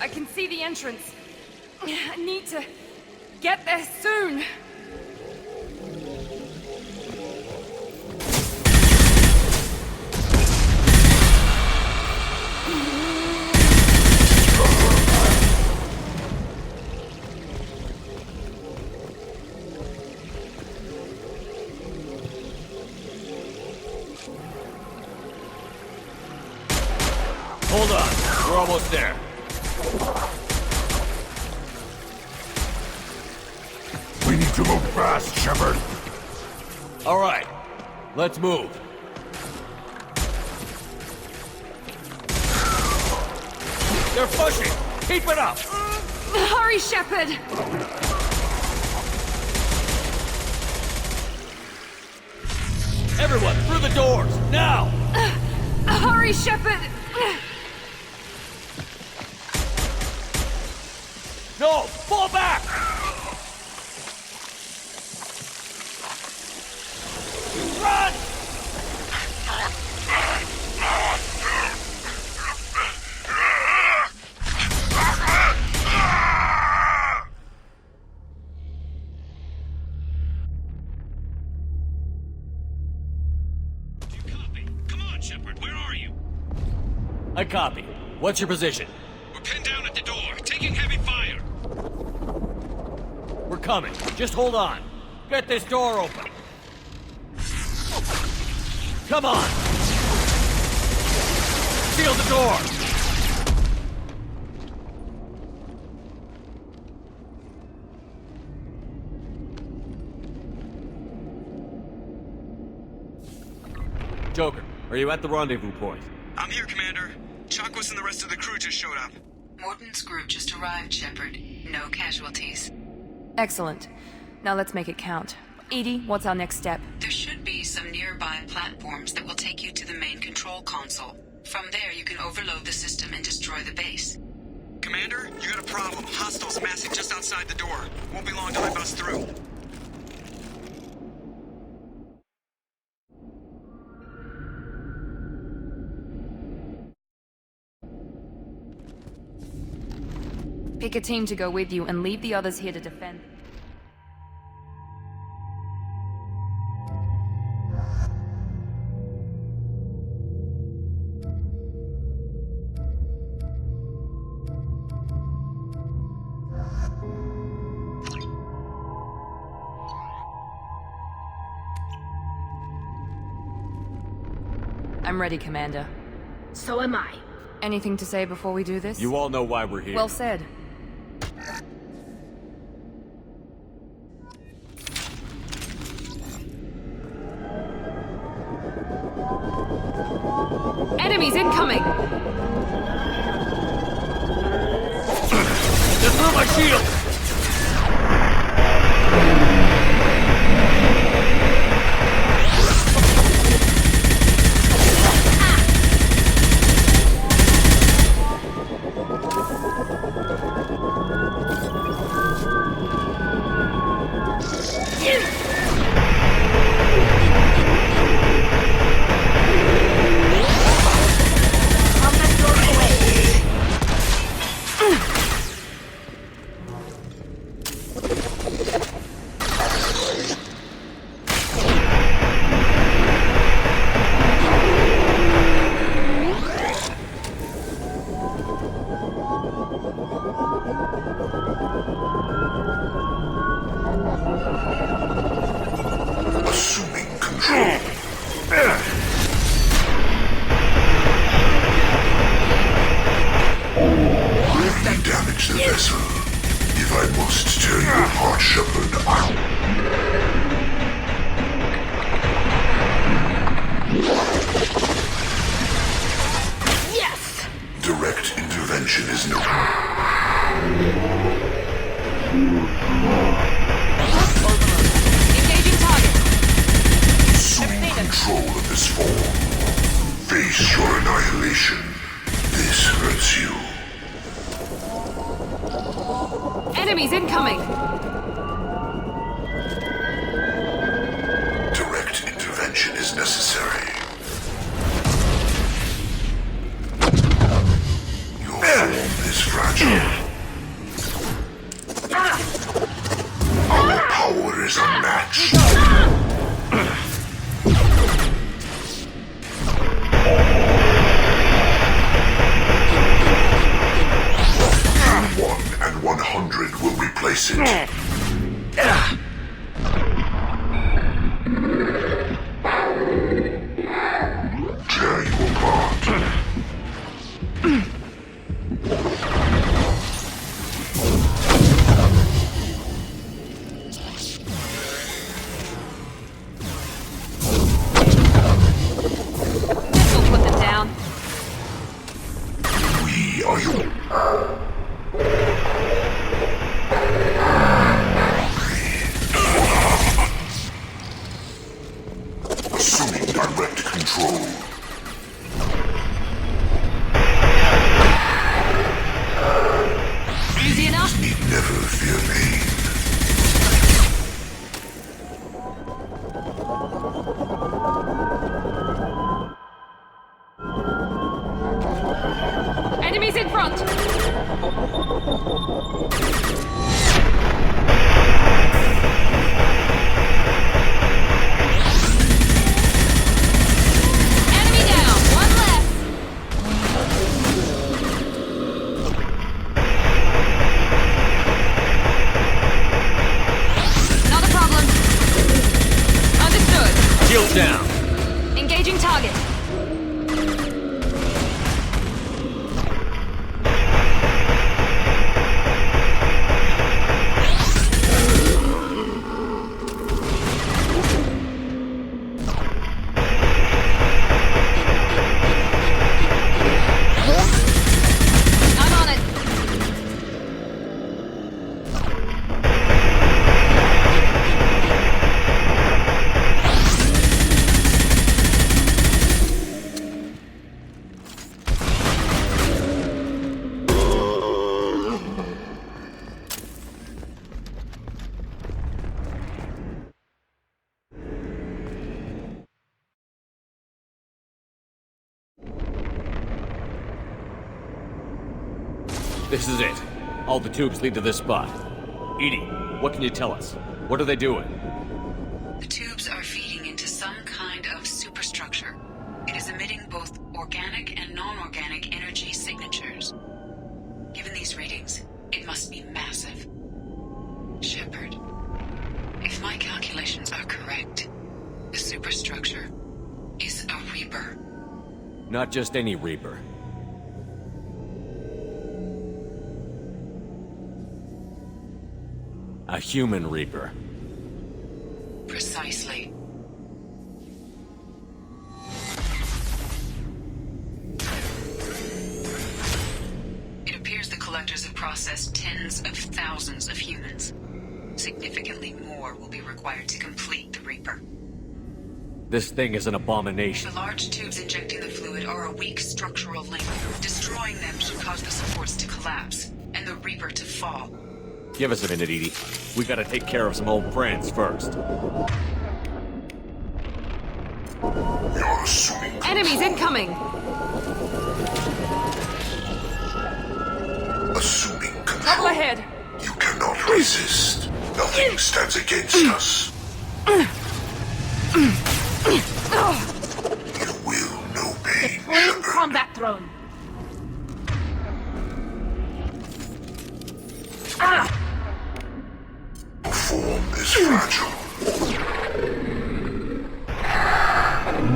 I can see the entrance. I need to get there soon. Hold on, we're almost there. We need to move fast, Shepard. All right, let's move. They're pushing! Keep it up! Hurry, Shepard! Everyone, through the doors, now! Hurry, Shepard! No! Fall back! Run! Come on, Shepard, where are you? I copy. What's your position? We're pinned down at the door, taking heavy fire. We're coming. Just hold on. Get this door open. Come on! Seal the door! Joker, are you at the rendezvous point? I'm here, Commander. Chakwas and the rest of the crew just showed up. Morton's group just arrived, Shepard. No casualties. Excellent. Now let's make it count. Edie, what's our next step? There should be some nearby platforms that will take you to the main control console. From there, you can overload the system and destroy the base. Commander, you got a problem. Hostiles massing just outside the door. Won't be long till I bust through. Pick a team to go with you and leave the others here to defend. I'm ready, Commander. So am I. Anything to say before we do this? You all know why we're here. Well said. Enemies incoming! They're through my shield! Gravely damage the vessel. If I must tear you apart, Shepard, Yes! direct intervention is no. Engaging target. Assume control of this form. Face your annihilation. This hurts you. Enemies incoming! Direct intervention is necessary. Your form is fragile. Our power is unmatched. One and 100 will replace it. Tear you apart. This'll put them down. We are your... Assuming direct control. Easy enough? Need never fear pain. Enemies in front! Enemy down! One left! Not a problem. Understood. Shield down. Engaging target. I'm on it. This is it. All the tubes lead to this spot. Edie, what can you tell us? What are they doing? The tubes are feeding into some kind of superstructure. It is emitting both organic and non-organic energy signatures. Given these readings, it must be massive. Shepard, if my calculations are correct, the superstructure is a Reaper. Not just any Reaper. A human Reaper. Precisely. It appears the collectors have processed tens of thousands of humans. Significantly more will be required to complete the Reaper. This thing is an abomination. The large tubes injecting the fluid are a weak structural link. Destroying them should cause the supports to collapse, and the Reaper to fall. Give us a minute, Edie. We gotta take care of some old friends first. You're assuming control. Enemies incoming! Assuming control. Trouble ahead! You cannot resist. Nothing stands against us. You will know pain, Shepard. Combat drone. Your form is fragile.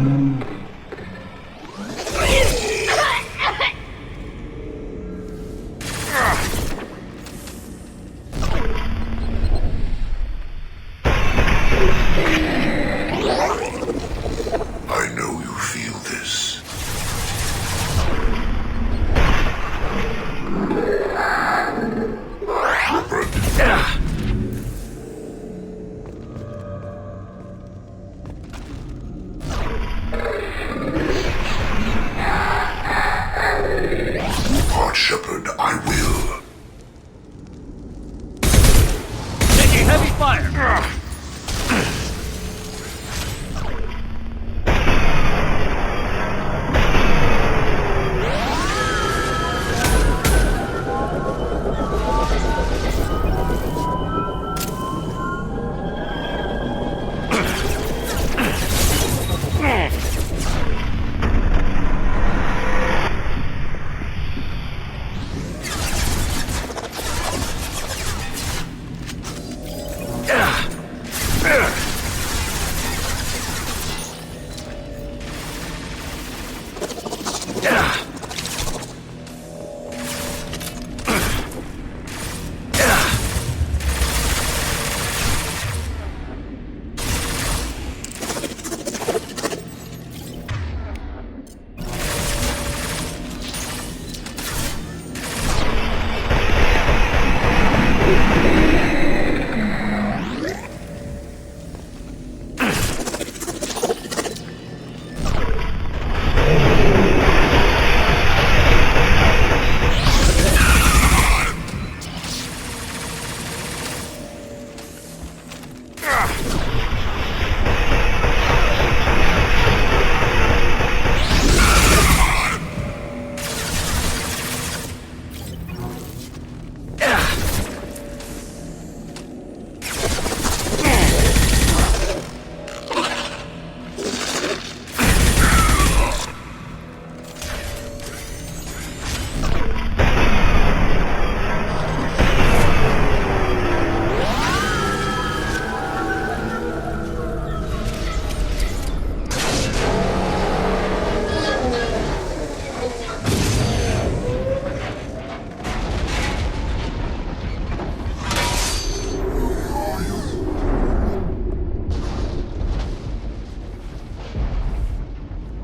I know you feel this. Hard Shepherd, I will. Taking heavy fire!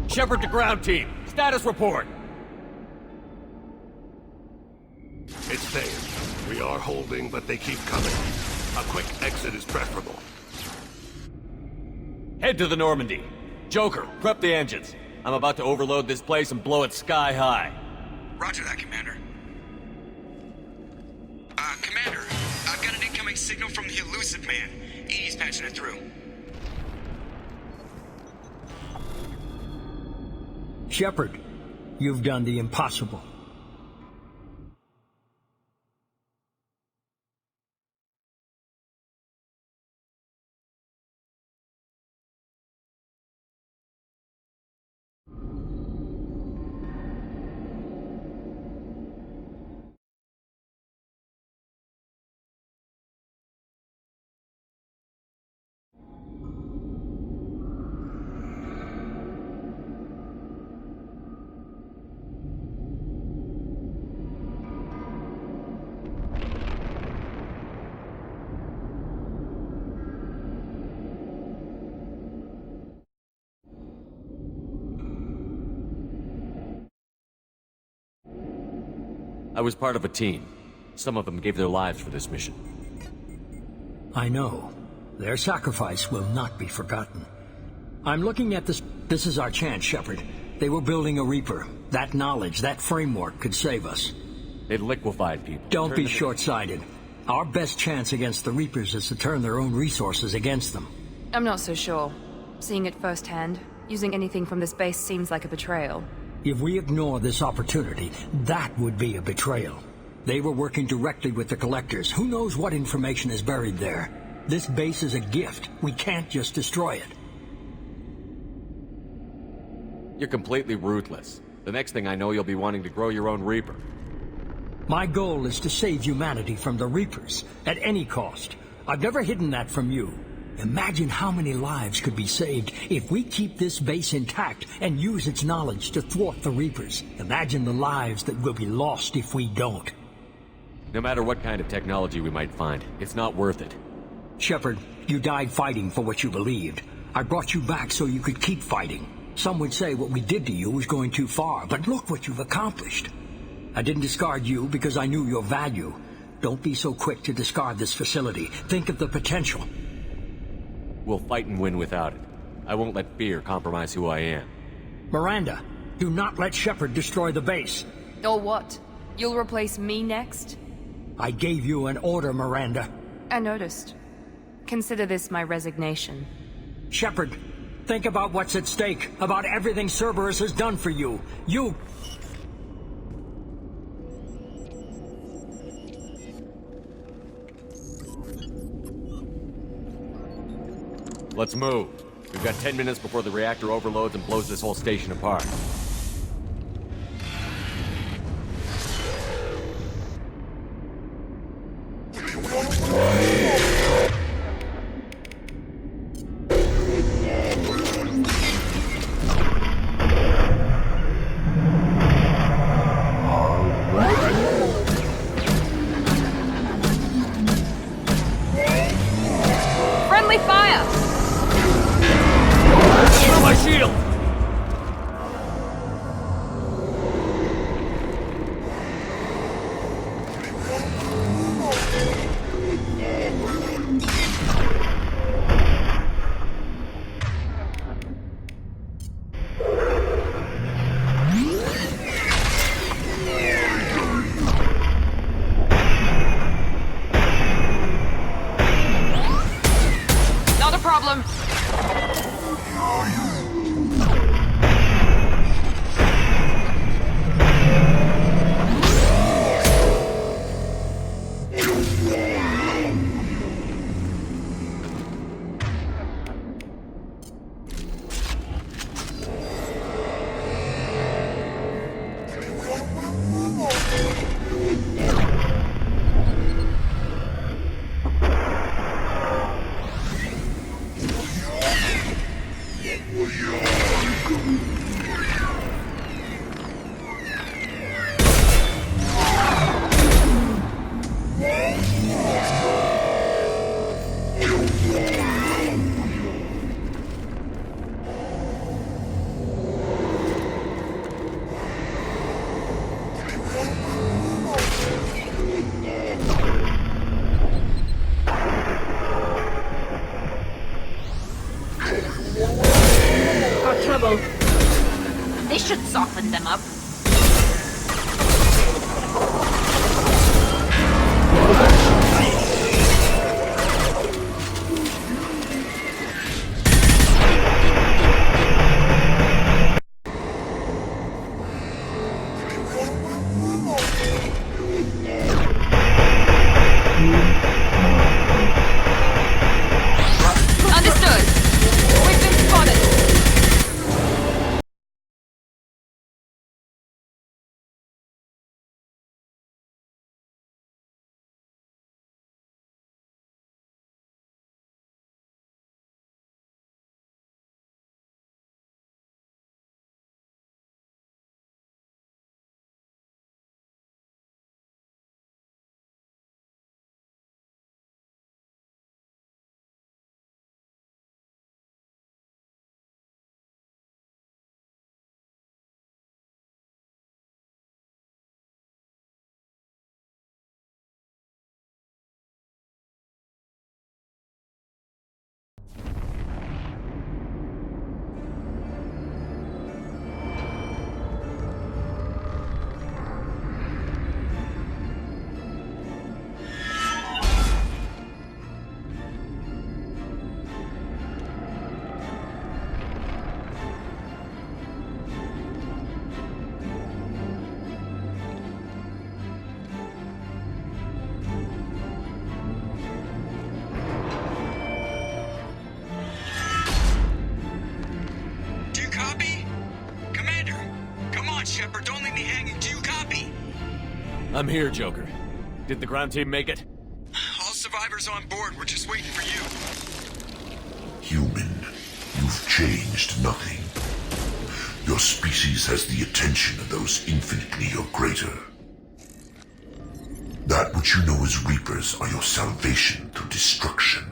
Shepherd to ground team. Status report. It's failed. We are holding, but they keep coming. A quick exit is preferable. Head to the Normandy. Joker, prep the engines. I'm about to overload this place and blow it sky high. Roger that, Commander. Commander, I've got an incoming signal from the Elusive Man. Edie's patching it through. Shepard, you've done the impossible. I was part of a team. Some of them gave their lives for this mission. I know. Their sacrifice will not be forgotten. I'm looking at this. This is our chance, Shepard. They were building a Reaper. That knowledge, that framework could save us. They've liquefied people. Don't be short-sighted. Our best chance against the Reapers is to turn their own resources against them. I'm not so sure. Seeing it firsthand, using anything from this base seems like a betrayal. If we ignore this opportunity, that would be a betrayal. They were working directly with the Collectors. Who knows what information is buried there? This base is a gift. We can't just destroy it. You're completely ruthless. The next thing I know, you'll be wanting to grow your own Reaper. My goal is to save humanity from the Reapers, at any cost. I've never hidden that from you. Imagine how many lives could be saved if we keep this base intact and use its knowledge to thwart the Reapers. Imagine the lives that will be lost if we don't. No matter what kind of technology we might find, it's not worth it. Shepard, you died fighting for what you believed. I brought you back so you could keep fighting. Some would say what we did to you was going too far, but look what you've accomplished. I didn't discard you because I knew your value. Don't be so quick to discard this facility. Think of the potential. We'll fight and win without it. I won't let fear compromise who I am. Miranda, do not let Shepard destroy the base. Or what? You'll replace me next? I gave you an order, Miranda. I noticed. Consider this my resignation. Shepard, think about what's at stake, about everything Cerberus has done for you. Let's move. We've got 10 minutes before the reactor overloads and blows this whole station apart. Friendly fire! Through my shield! Not a problem. Got trouble. This should soften them up. Understood. We've been spotted. Do you copy? Commander, come on, Shepard, don't leave me hanging. Do you copy? I'm here, Joker. Did the ground team make it? All survivors on board. We're just waiting for you. human. You've changed nothing. Your species has the attention of those infinitely or greater. That which you know as Reapers are your salvation through destruction.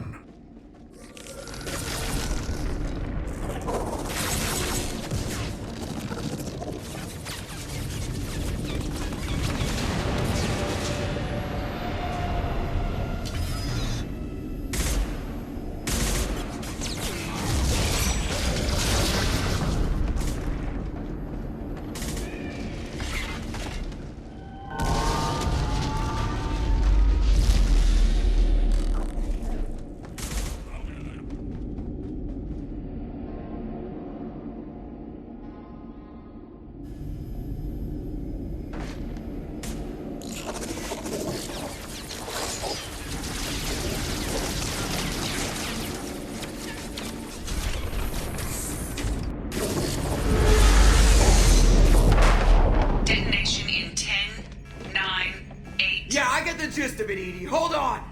Detonation in 10, 9, 8... Yeah, I get the gist of it, Edie. Hold on!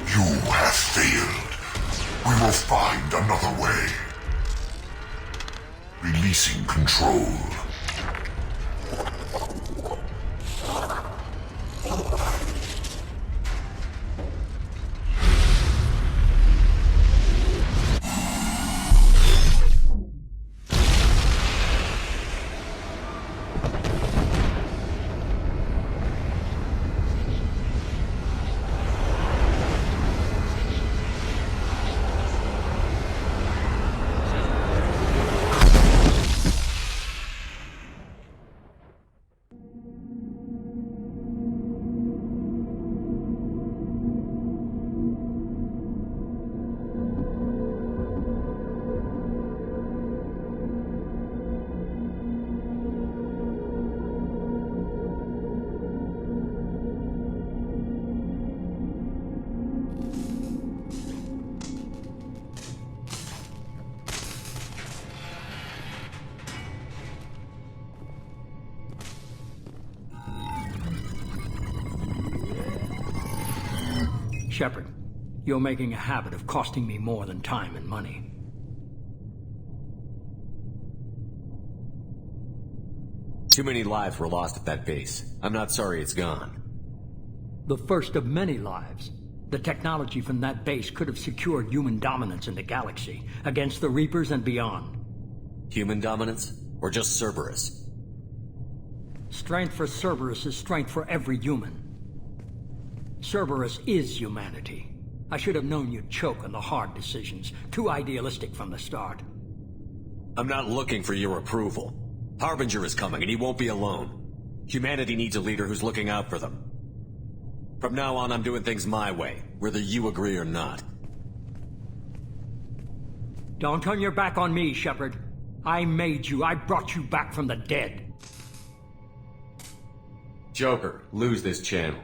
You have failed. We will find another way. Releasing control. Shepard, you're making a habit of costing me more than time and money. Too many lives were lost at that base. I'm not sorry it's gone. The first of many lives. The technology from that base could have secured human dominance in the galaxy, against the Reapers and beyond. Human dominance? Or just Cerberus? Strength for Cerberus is strength for every human. Cerberus is humanity. I should have known you'd choke on the hard decisions. Too idealistic from the start. I'm not looking for your approval. Harbinger is coming, and he won't be alone. Humanity needs a leader who's looking out for them. From now on, I'm doing things my way, whether you agree or not. Don't turn your back on me, Shepard. I made you. I brought you back from the dead. Joker, lose this channel.